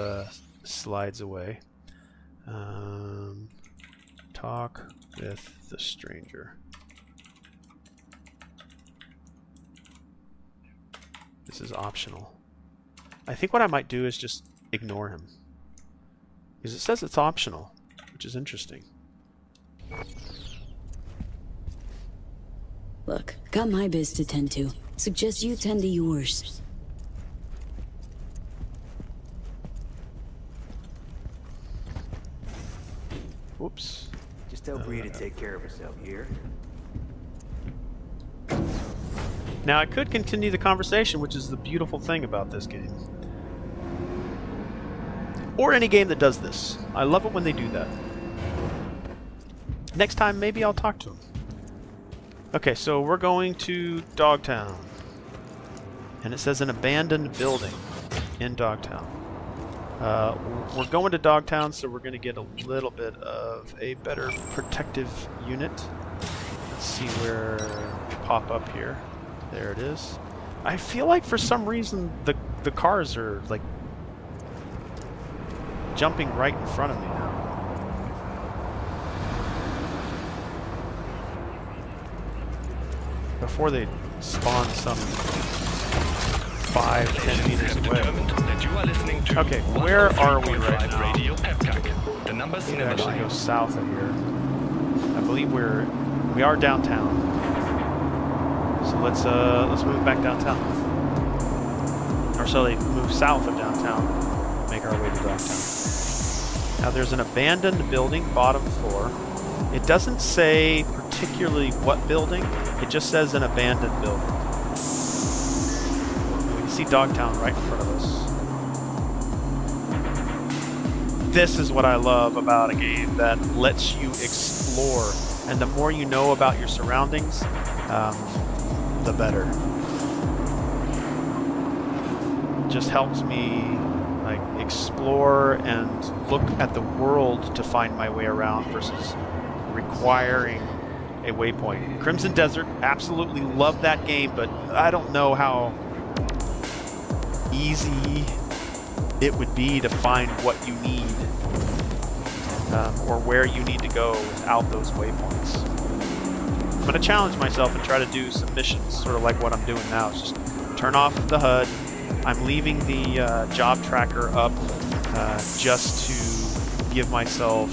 slides away, talk with the stranger. This is optional. I think what I might do is just ignore him, because it says it's optional, which is interesting. Look, got my biz to tend to. Suggest you tend to yours. Whoops. Just tell Bree to take care of herself here. Now I could continue the conversation, which is the beautiful thing about this game. Or any game that does this. I love it when they do that. Next time, maybe I'll talk to him. Okay, so we're going to Dogtown. And it says an abandoned building in Dogtown. We're going to Dogtown, so we're going to get a little bit of a better protective unit. Let's see where we pop up here. There it is. I feel like for some reason the cars are like jumping right in front of me now. Before they spawn some 5-10 meters away. Okay, where are we right now? We need to actually go south of here. I believe we are downtown. So let's move back downtown. Or sorry, move south of downtown. Make our way to Dogtown. Now there's an abandoned building, bottom floor. It doesn't say particularly what building. It just says an abandoned building. We can see Dogtown right in front of us. This is what I love about a game that lets you explore. And the more you know about your surroundings, the better. It just helps me like explore and look at the world to find my way around versus requiring a waypoint. Crimson Desert, absolutely love that game, but I don't know how easy it would be to find what you need or where you need to go without those waypoints. I'm going to challenge myself and try to do some missions, sort of like what I'm doing now. It's just turn off the HUD. I'm leaving the job tracker up just to give myself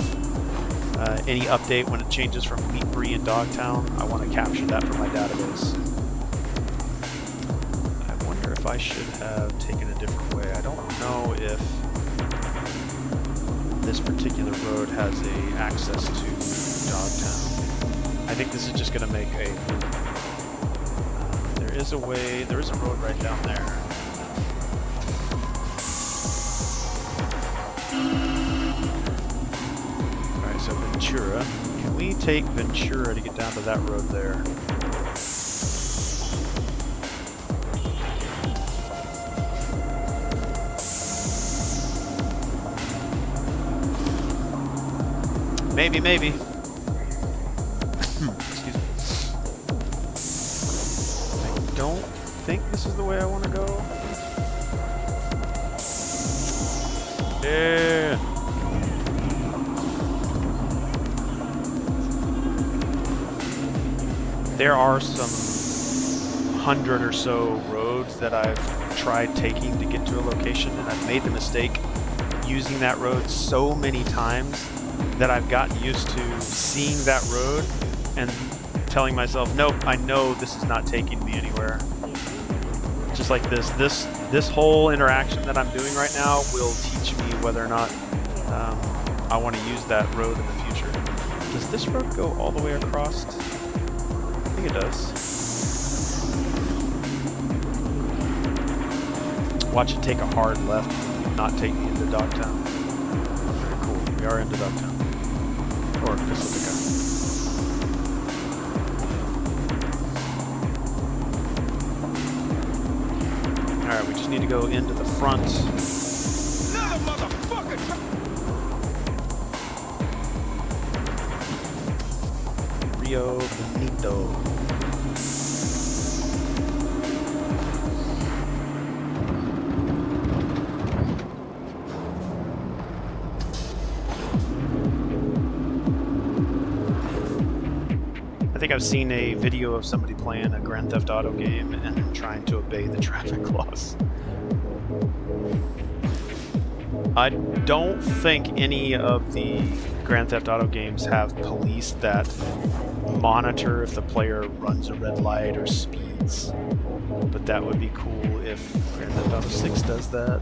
any update when it changes from Meet Bree in Dogtown. I want to capture that for my database. I wonder if I should have taken a different way. I don't know if this particular road has a access to Dogtown. I think this is just going to make a loop. There is a way, there is a road right down there. Alright, so Ventura. Can we take Ventura to get down to that road there? Maybe, maybe. Excuse me. I don't think this is the way I want to go. Yeah. There are some 100 or so roads that I've tried taking to get to a location, and I've made the mistake using that road so many times that I've gotten used to seeing that road and telling myself, nope, I know this is not taking me anywhere. Just like this whole interaction that I'm doing right now will teach me whether or not I want to use that road in the future. Does this road go all the way across? I think it does. Watch it take a hard left, not take me into Dogtown. Very cool. We are into Dogtown. Or Pacifica. Alright, we just need to go into the front. Another motherfucker! Rio Benito. I think I've seen a video of somebody playing a Grand Theft Auto game and then trying to obey the traffic laws. I don't think any of the Grand Theft Auto games have police that monitor if the player runs a red light or speeds. But that would be cool if Grand Theft Auto 6 does that.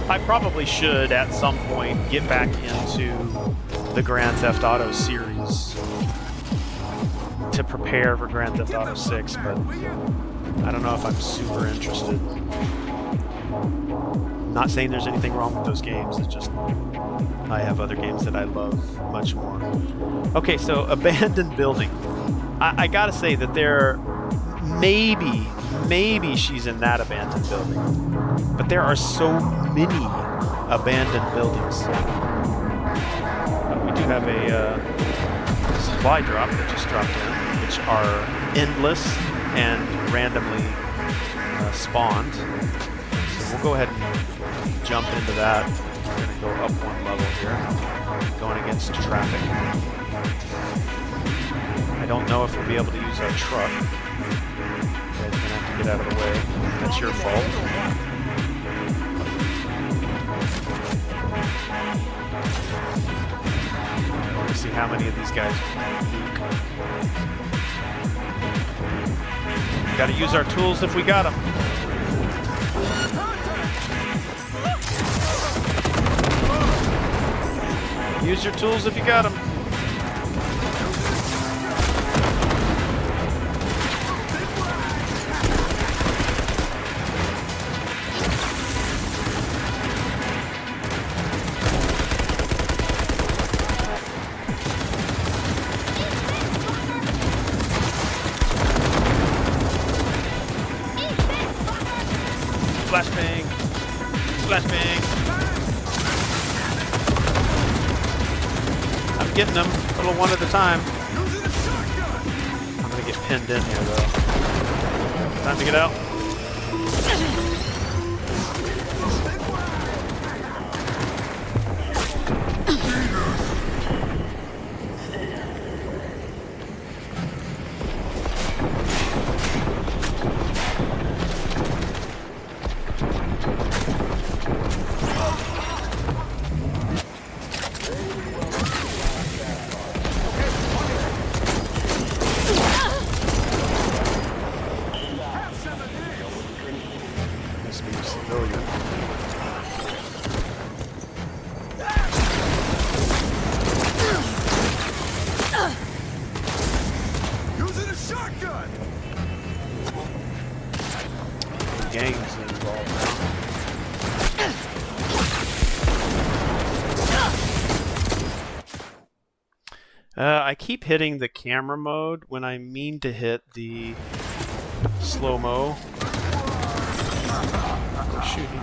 I probably should, at some point, get back into the Grand Theft Auto series to prepare for Grand Theft Auto 6, but I don't know if I'm super interested. Not saying there's anything wrong with those games, it's just I have other games that I love much more. Okay, so abandoned building. I gotta say that there, maybe she's in that abandoned building, but there are so many abandoned buildings. We do have a supply drop that just dropped in, which are endless and randomly spawned. So we'll go ahead and jump into that. We're going to go up one level here, going against traffic. I don't know if we'll be able to use our truck. You guys are going to have to get out of the way. That's your fault. Let's see how many of these guys we gotta use our tools if we got them. Use your tools if you got them. Flashbang! Flashbang! I'm getting them, a little one at a time. I'm gonna get pinned in here though. Time to get out. to be a civilian. Using a shotgun! The gang's involved now. I keep hitting the camera mode when I mean to hit the slow-mo. Oh, shooting.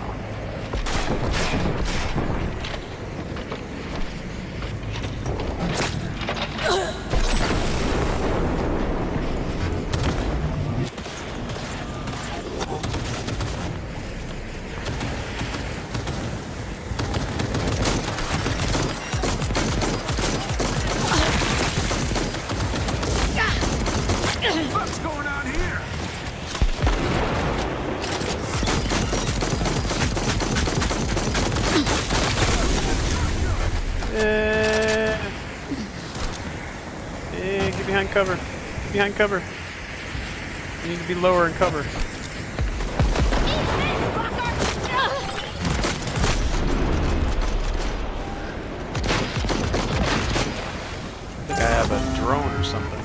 What's going on here? Get behind cover. Get behind cover. You need to be lower in cover. I think I have a drone or something.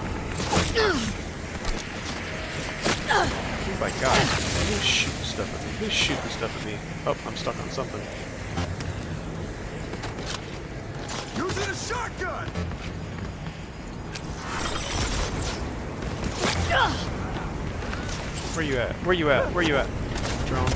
Oh my god. Who's shooting stuff at me? Who's shooting stuff at me? Oh, I'm stuck on something. Using a shotgun! Where you at? Where you at? Where you at? Drone.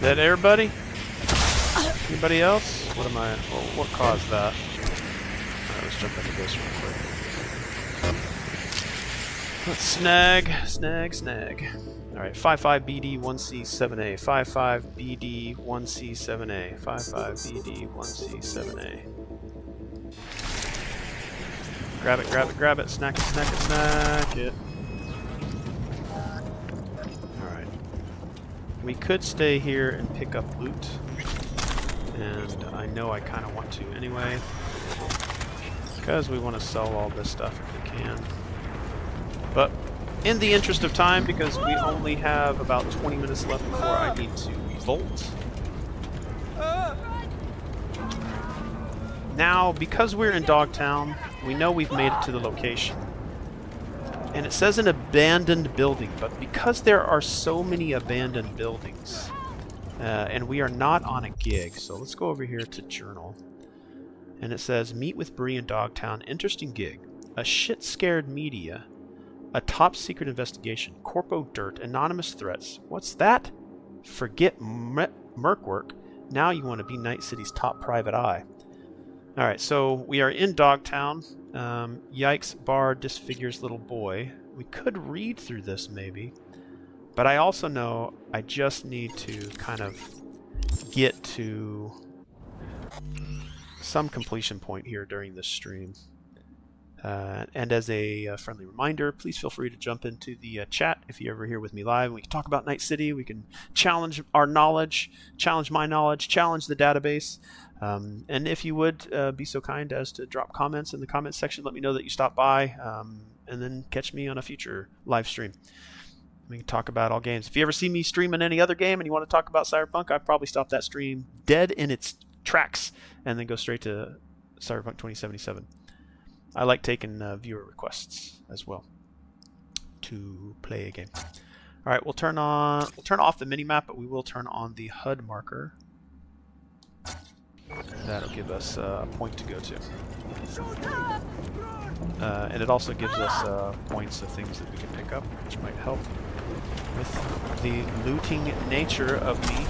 That everybody? Anybody else? What am I? Well, what caused that? Alright, let's jump into this real quick. Let's snag. Alright, 55BD1C7A. 55BD1C7A. 55BD1C7A. Grab it, grab it, grab it. Snack it, snack it, snack it. Alright. We could stay here and pick up loot. And I know I kind of want to anyway. Because we want to sell all this stuff if we can. But in the interest of time, because we only have about 20 minutes left before I need to bolt. Now, because we're in Dogtown, we know we've made it to the location. And it says an abandoned building, but because there are so many abandoned buildings, and we are not on a gig, so let's go over here to Journal. And it says, meet with Bree in Dogtown, interesting gig, a shit-scared media, a top-secret investigation, corpo dirt, anonymous threats. What's that? Forget merc work. Now you want to be Night City's top private eye. Alright, so we are in Dogtown. Yikes, bar disfigures little boy. We could read through this maybe. But I also know I just need to kind of get to some completion point here during this stream. And as a friendly reminder, please feel free to jump into the chat if you're ever here with me live. We can talk about Night City. We can challenge our knowledge, challenge my knowledge, challenge the database. And if you would be so kind as to drop comments in the comments section, let me know that you stopped by, and then catch me on a future live stream. We can talk about all games. If you ever see me streaming any other game and you want to talk about Cyberpunk, I'd probably stop that stream dead in its tracks and then go straight to Cyberpunk 2077. I like taking viewer requests as well to play a game. All right, we'll turn off the minimap, but we will turn on the HUD marker. That'll give us a point to go to. And it also gives us points of things that we can pick up, which might help with the looting nature of me.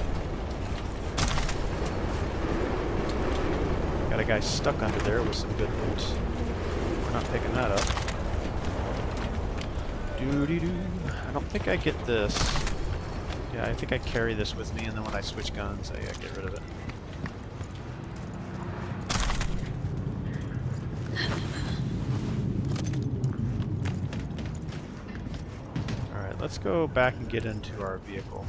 Got a guy stuck under there with some good loot. We're not picking that up. Doo-dee-doo. I don't think I get this. Yeah, I think I carry this with me, and then when I switch guns, I get rid of it. Alright, let's go back and get into our vehicle.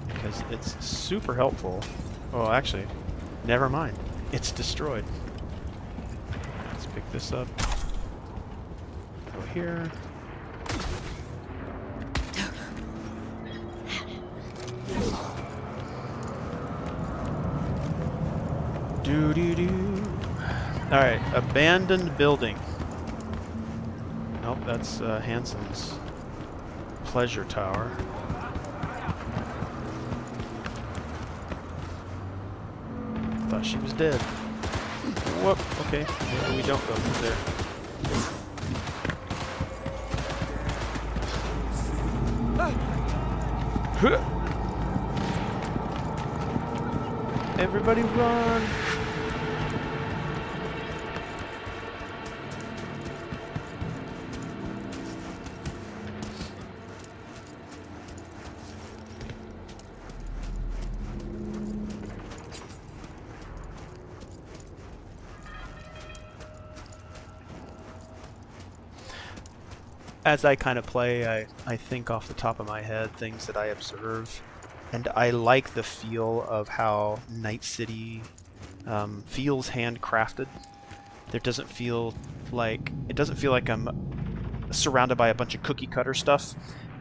because it's super helpful. Oh, actually, never mind. It's destroyed. Let's pick this up. Go here. Doo-doo-doo. Alright, abandoned building. Nope, that's Hansen's pleasure tower. Thought she was dead. Whoop, okay. Maybe we don't go through there. Everybody run! As I kind of play, I think off the top of my head things that I observe, and I like the feel of how Night City feels handcrafted. It doesn't feel like I'm surrounded by a bunch of cookie cutter stuff,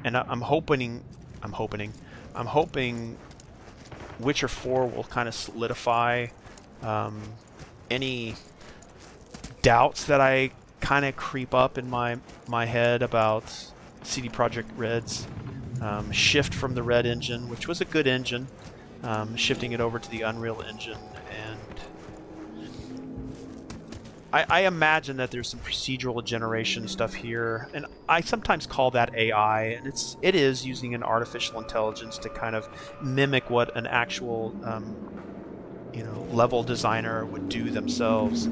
and I'm hoping Witcher 4 will kind of solidify any doubts that I kind of creep up in my head about CD Projekt Red's shift from the Red engine, which was a good engine, shifting it over to the Unreal Engine, and I imagine that there's some procedural generation stuff here, and I sometimes call that AI, and it is using an artificial intelligence to kind of mimic what an actual level designer would do themselves.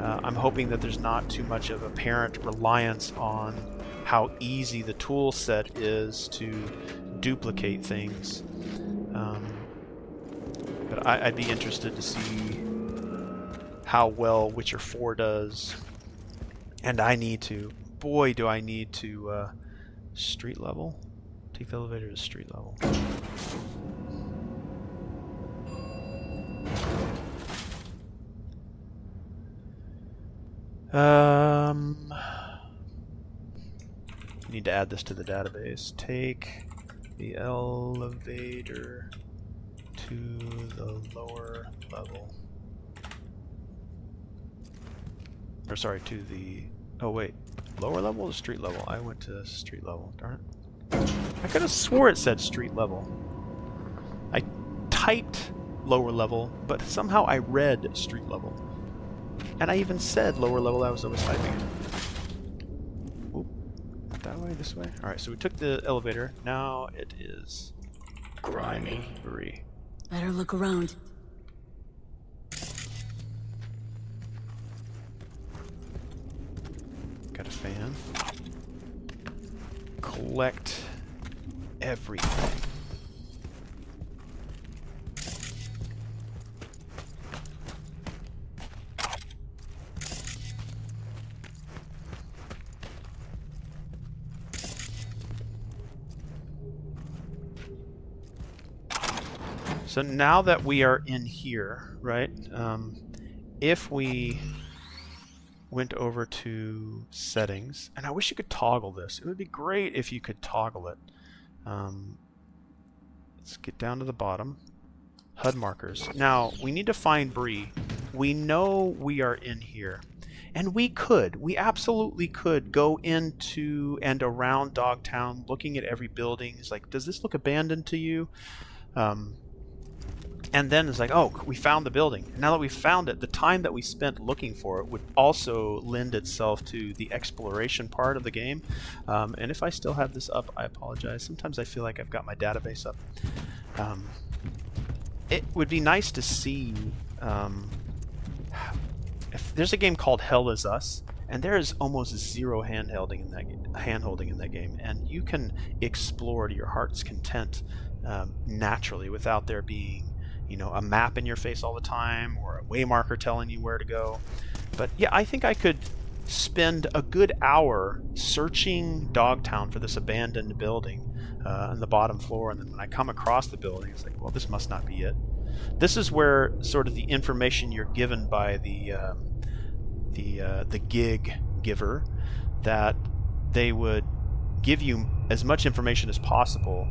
I'm hoping that there's not too much of apparent reliance on how easy the tool set is to duplicate things. But I'd be interested to see how well Witcher 4 does. And boy do I need to street level. Take the elevator to street level. Need to add this to the database. Take the elevator to the lower level. Or sorry, to the... Oh wait, lower level or street level? I went to street level, darn it. I could have swore it said street level. I typed lower level, but somehow I read street level. And I even said lower level as I was typing it. Oop. That way, this way? Alright, so we took the elevator. Now it is... Grimy. Bree. Better look around. Got a fan. Collect everything. So now that we are in here, right, if we went over to settings, and I wish you could toggle this. It would be great if you could toggle it. Let's get down to the bottom. HUD markers. Now, we need to find Bree. We know we are in here. And we absolutely could go into and around Dogtown looking at every building. It's like, does this look abandoned to you? And then it's like, oh, we found the building. And now that we found it, the time that we spent looking for it would also lend itself to the exploration part of the game. And if I still have this up, I apologize. Sometimes I feel like I've got my database up. It would be nice to see if there's a game called Hell Is Us, and there is almost zero hand-holding in that game, and you can explore to your heart's content naturally without there being a map in your face all the time or a waymarker telling you where to go. But yeah, I think I could spend a good hour searching Dogtown for this abandoned building on the bottom floor, and then when I come across the building, it's like, well, this must not be it. This is where sort of the information you're given by the gig giver, that they would give you as much information as possible,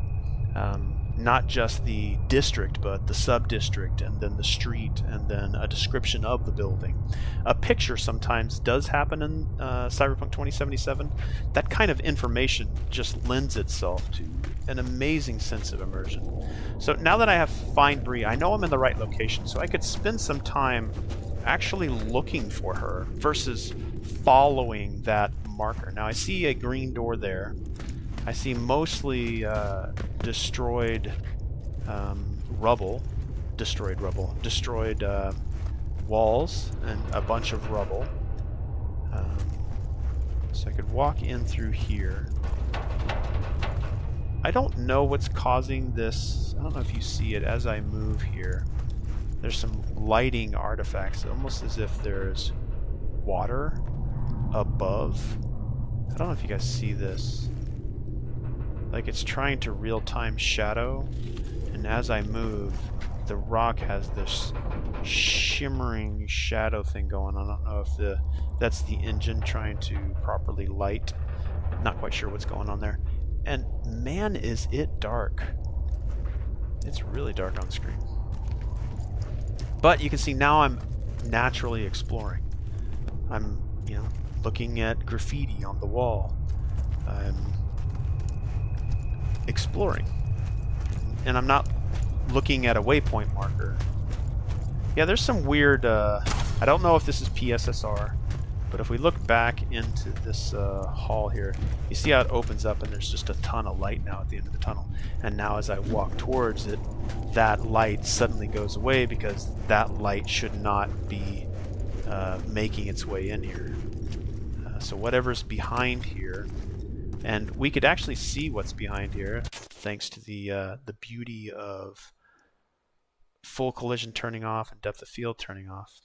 not just the district, but the sub-district, and then the street, and then a description of the building. A picture sometimes does happen in Cyberpunk 2077. That kind of information just lends itself to an amazing sense of immersion. So now that I have Find Bree, I know I'm in the right location, so I could spend some time actually looking for her versus following that marker. Now I see a green door there. I see mostly destroyed rubble, destroyed walls, and a bunch of rubble. So I could walk in through here. I don't know what's causing this. I don't know if you see it as I move here. There's some lighting artifacts, almost as if there's water above. I don't know if you guys see this. Like it's trying to real-time shadow, and as I move, the rock has this shimmering shadow thing going on. I don't know if that's the engine trying to properly light. Not quite sure what's going on there. And man, is it dark. It's really dark on screen. But you can see now I'm naturally exploring. I'm, looking at graffiti on the wall. I'm exploring. And I'm not looking at a waypoint marker. Yeah, there's some weird, I don't know if this is PSSR, but if we look back into this hall here, you see how it opens up and there's just a ton of light now at the end of the tunnel. And now as I walk towards it, that light suddenly goes away because that light should not be making its way in here. So whatever's behind here, and we could actually see what's behind here thanks to the beauty of full collision turning off and depth of field turning off.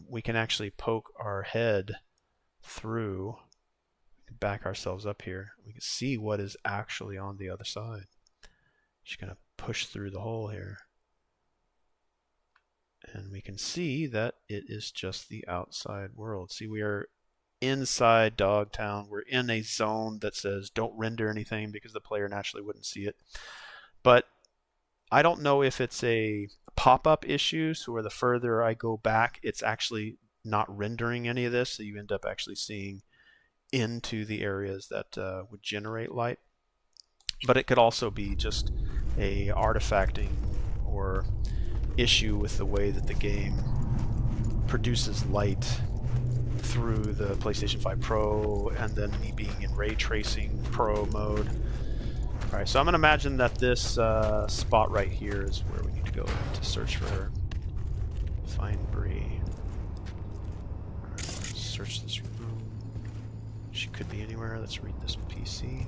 We can actually poke our head through, we can back ourselves up here. We can see what is actually on the other side. Just going to push through the hole here. And we can see that it is just the outside world. See, we are inside Dogtown. We're in a zone that says don't render anything because the player naturally wouldn't see it. But I don't know if it's a pop-up issue, so where the further I go back, it's actually not rendering any of this, so you end up actually seeing into the areas that would generate light. But it could also be just a artifacting or issue with the way that the game produces light through the PlayStation 5 Pro, and then me being in Ray Tracing Pro mode. Alright, so I'm going to imagine that this spot right here is where we need to go to search for her. Find Bree. Alright, let's search this room. She could be anywhere. Let's read this PC.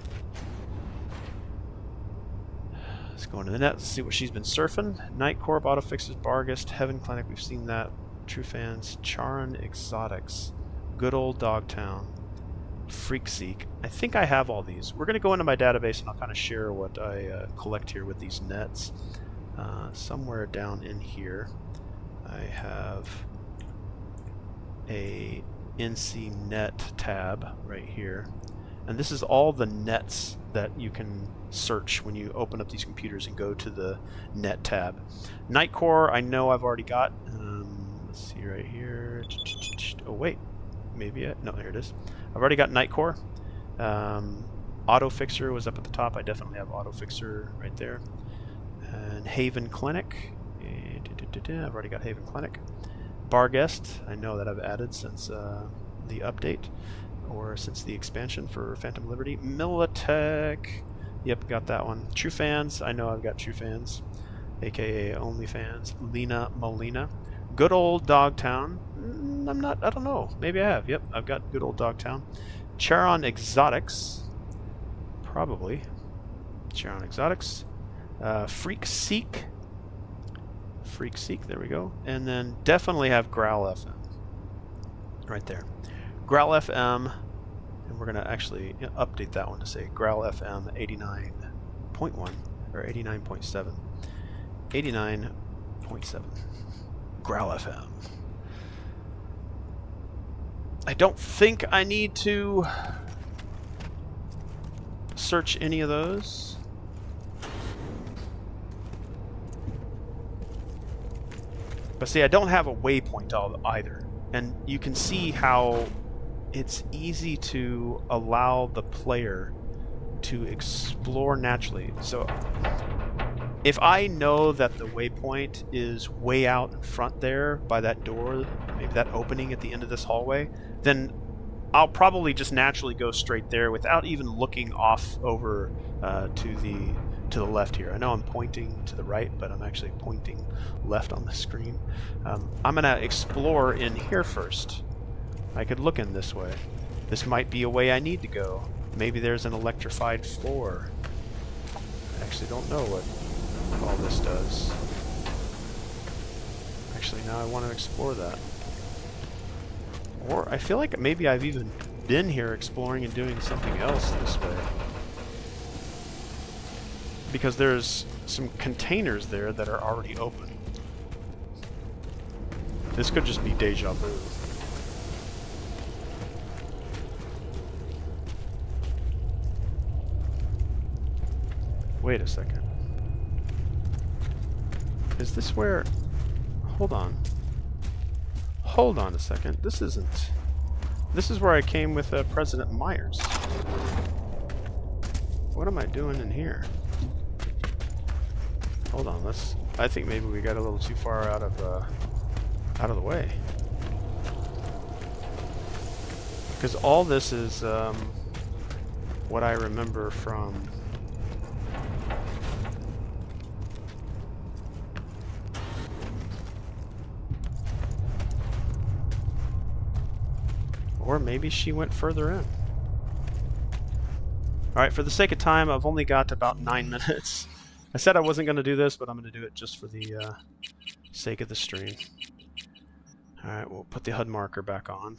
Let's go into the net. Let's see what she's been surfing. Night Corp, Autofixes, Bargist, Heaven Clinic. We've seen that. True Fans, Charon Exotics, Good Old Dogtown, Freakseek. I think I have all these. We're going to go into my database and I'll kind of share what I collect here with these nets. Somewhere down in here I have a NC net tab right here. And this is all the nets that you can search when you open up these computers and go to the net tab. Nightcore, I know I've already got. Let's see right here. Oh wait, maybe no, here it is. I've already got Nightcore. Autofixer was up at the top. I definitely have Autofixer right there. And Haven Clinic. I've already got Haven Clinic. Barguest, I know that I've added since the update, or since the expansion for Phantom Liberty. Militech, yep, got that one. True Fans, I know I've got True Fans, aka OnlyFans. Lena Molina. Good Old Dogtown, I don't know, maybe I have. Yep, I've got Good Old Dogtown. Charon Exotics, probably. Charon Exotics. Freakseek, there we go. And then definitely have Growl FM right there. Growl FM, and we're gonna actually update that one to say Growl FM 89.1 or 89.7. 89.7. Growl FM. I don't think I need to search any of those. But see, I don't have a waypoint either. And you can see how it's easy to allow the player to explore naturally. So if I know that the waypoint is way out in front there by that door, maybe that opening at the end of this hallway, then I'll probably just naturally go straight there without even looking off over to the left here. I know I'm pointing to the right, but I'm actually pointing left on the screen. I'm going to explore in here first. I could look in this way. This might be a way I need to go. Maybe there's an electrified floor. I actually don't know what all this does. Actually, now I want to explore that. Or I feel like maybe I've even been here exploring and doing something else this way. Because there's some containers there that are already open. This could just be deja vu. Wait a second. Is this where... Hold on. Hold on a second. This isn't... This is where I came with President Myers. What am I doing in here? Hold on, let's... I think maybe we got a little too far out of the way. Because all this is what I remember from... Or maybe she went further in. Alright, for the sake of time, I've only got about 9 minutes. I said I wasn't going to do this, but I'm going to do it just for the sake of the stream. Alright, we'll put the HUD marker back on.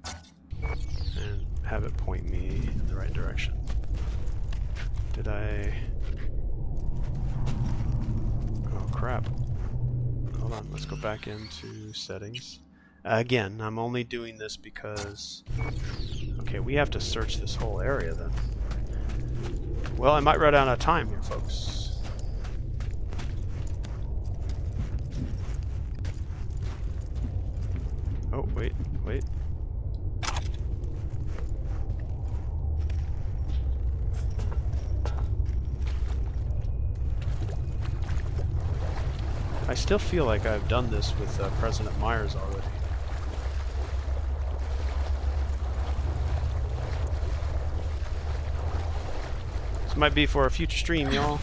And have it point me in the right direction. Did I... Oh crap. Hold on, let's go back into settings. Again, I'm only doing this because... Okay, we have to search this whole area then. Well, I might run out of time here, folks. Oh, wait, wait. I still feel like I've done this with President Myers already. This might be for a future stream, y'all.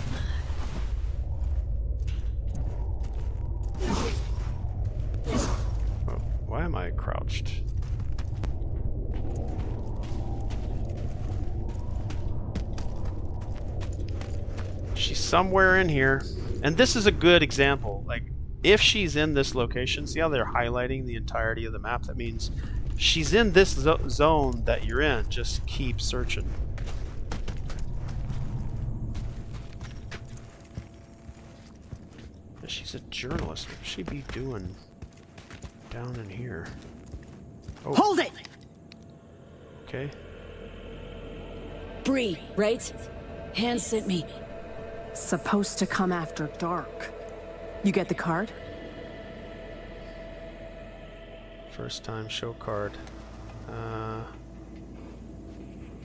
Oh, why am I crouched? She's somewhere in here. And this is a good example. Like, if she's in this location, see how they're highlighting the entirety of the map? That means she's in this zone that you're in. Just keep searching. She's a journalist. What would she be doing down in here? Oh. Hold it! Okay. Bree, right? Hand sent me. Supposed to come after dark. You get the card? First time show card.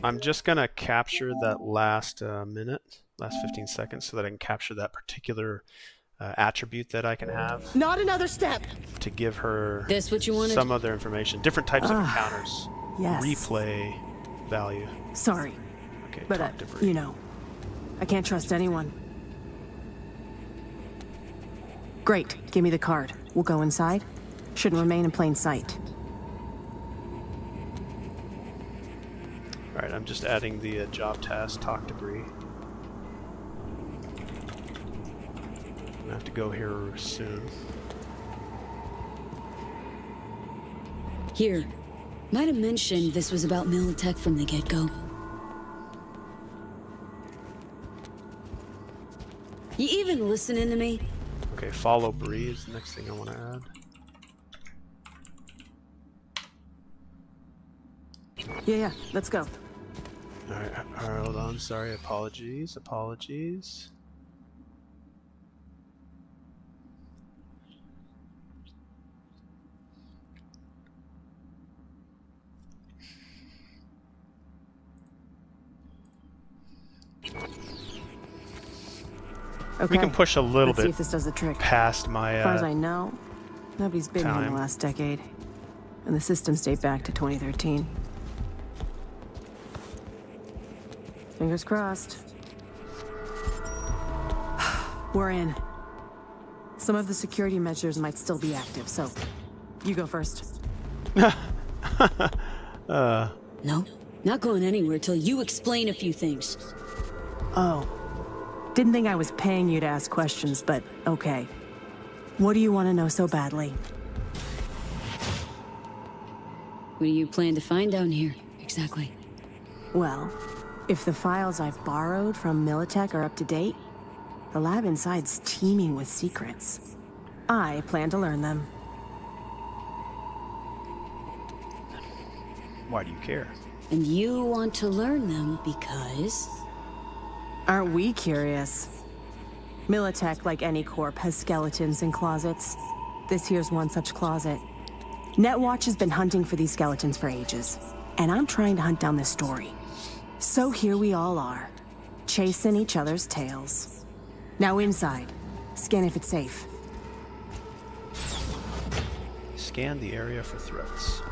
I'm just gonna capture that last minute, last 15 seconds, so that I can capture that particular attribute that I can have. Not another step! To give her This what you wanted? some other information. Different types of encounters. Yes. Replay value. Sorry, Okay, but talk to Bree. you know, I can't trust anyone. Great, give me the card. We'll go inside. Shouldn't remain in plain sight. Alright, I'm just adding the job task, talk to Bree. I have to go here soon. Here. Might have mentioned this was about Militech from the get-go. You even listening to me? Okay, follow Bree is the next thing I want to add. Yeah, let's go. Alright, hold on. Sorry, apologies. Okay. We can push a little Let's see bit if this does the trick. past my As far as I know, nobody's been here in time. the last decade, and the systems date back to 2013. Fingers crossed. We're in. Some of the security measures might still be active, so you go first. No, not going anywhere till you explain a few things. Oh. Didn't think I was paying you to ask questions, but okay. What do you want to know so badly? What do you plan to find down here, exactly? Well, if the files I've borrowed from Militech are up to date, the lab inside's teeming with secrets. I plan to learn them. Why do you care? And you want to learn them because... Aren't we curious? Militech, like any corp, has skeletons in closets. This here's one such closet. Netwatch has been hunting for these skeletons for ages, and I'm trying to hunt down this story. So here we all are, chasing each other's tails. Now inside, scan if it's safe. Scan the area for threats.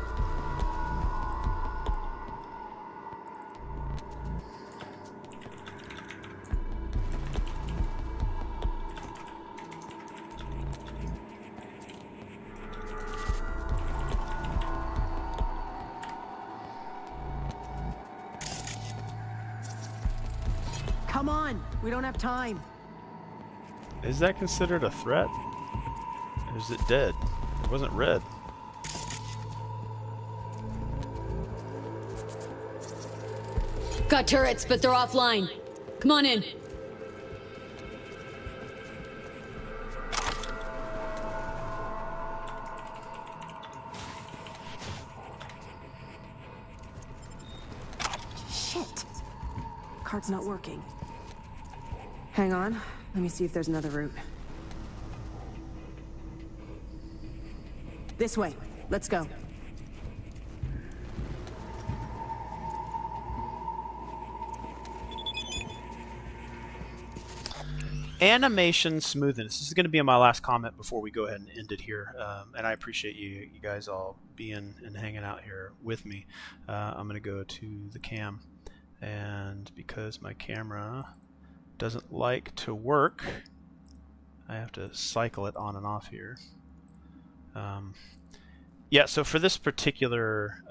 Come on, we don't have time. Is that considered a threat? Or is it dead? It wasn't red. Got turrets, but they're offline. Come on in. Shit. Card's not working. Hang on. Let me see if there's another route. This way. Let's go. Animation smoothness. This is going to be my last comment before we go ahead and end it here. And I appreciate you guys all being and hanging out here with me. I'm going to go to the cam. And because my camera doesn't like to work, I have to cycle it on and off here. Yeah, so for this particular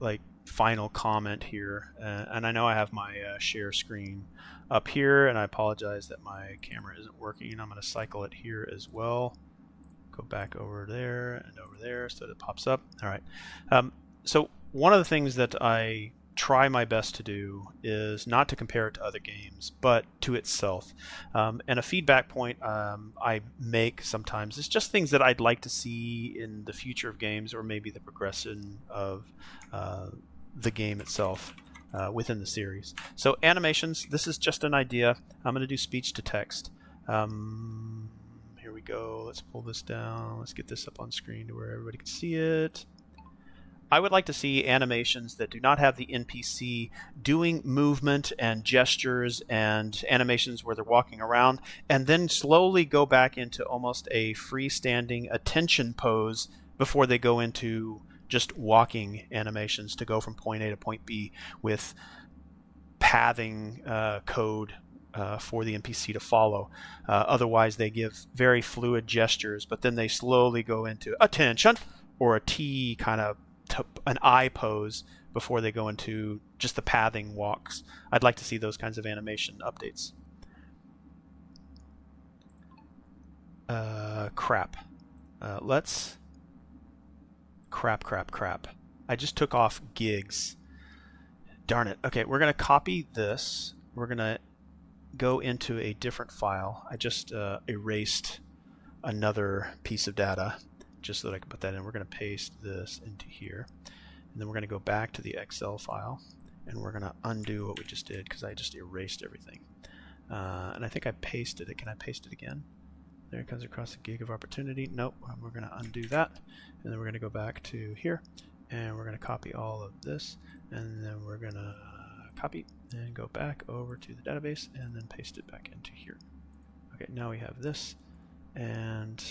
like final comment here, and I know I have my share screen up here, and I apologize that my camera isn't working. I'm going to cycle it here as well. Go back over there and over there so that it pops up. All right. So one of the things that I try my best to do is not to compare it to other games, but to itself. And a feedback point I make sometimes is just things that I'd like to see in the future of games, or maybe the progression of the game itself within the series. So animations, this is just an idea. I'm going to do speech to text. Here we go. Let's pull this down. Let's get this up on screen to where everybody can see it. I would like to see animations that do not have the NPC doing movement and gestures and animations where they're walking around, and then slowly go back into almost a freestanding attention pose before they go into just walking animations to go from point A to point B with pathing code for the NPC to follow. Otherwise, they give very fluid gestures, but then they slowly go into attention or a T kind of an eye pose before they go into just the pathing walks. I'd like to see those kinds of animation updates. Crap. Let's crap. I just took off gigs. Darn it. Okay, we're going to copy this. We're going to go into a different file. I just erased another piece of data just so that I can put that in. We're going to paste this into here. And then we're going to go back to the Excel file. And we're going to undo what we just did because I just erased everything. And I think I pasted it. Can I paste it again? There it comes across a gig of opportunity. Nope. We're going to undo that. And then we're going to go back to here. And we're going to copy all of this. And then we're going to copy and go back over to the database and then paste it back into here. Okay, now we have this. And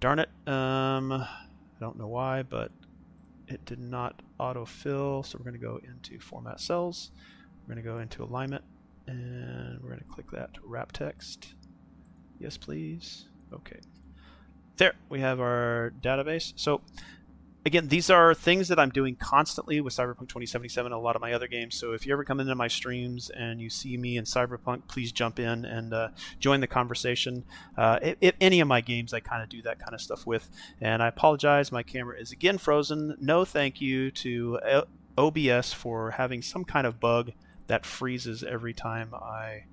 darn it. I don't know why, but it did not autofill. So we're going to go into Format Cells. We're going to go into Alignment. And we're going to click that to wrap text. Yes, please. Okay. There, we have our database. So again, these are things that I'm doing constantly with Cyberpunk 2077 and a lot of my other games. So if you ever come into my streams and you see me in Cyberpunk, please jump in and join the conversation. If any of my games, I kind of do that kind of stuff with. And I apologize, my camera is again frozen. No thank you to OBS for having some kind of bug that freezes every time I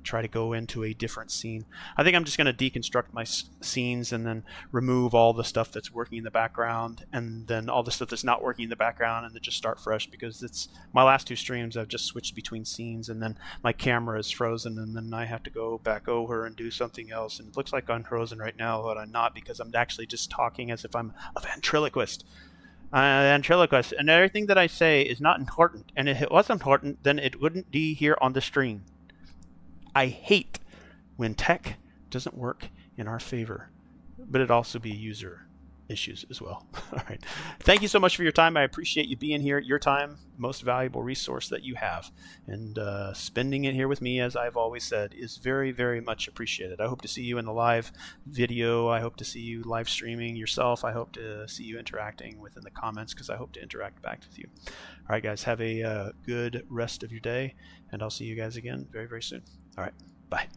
try to go into a different scene. I think I'm just going to deconstruct my scenes and then remove all the stuff that's working in the background and then all the stuff that's not working in the background and then just start fresh, because it's my last two streams I've just switched between scenes and then my camera is frozen and then I have to go back over and do something else, and it looks like I'm frozen right now, but I'm not, because I'm actually just talking as if I'm a ventriloquist. Ventriloquist, and everything that I say is not important, and if it was important then it wouldn't be here on the stream. I hate when tech doesn't work in our favor, but it also be user issues as well. All right. Thank you so much for your time. I appreciate you being here. Your time, most valuable resource that you have. And spending it here with me, as I've always said, is very, very much appreciated. I hope to see you in the live video. I hope to see you live streaming yourself. I hope to see you interacting within the comments, because I hope to interact back with you. All right, guys. Have a good rest of your day, and I'll see you guys again very, very soon. All right. Bye.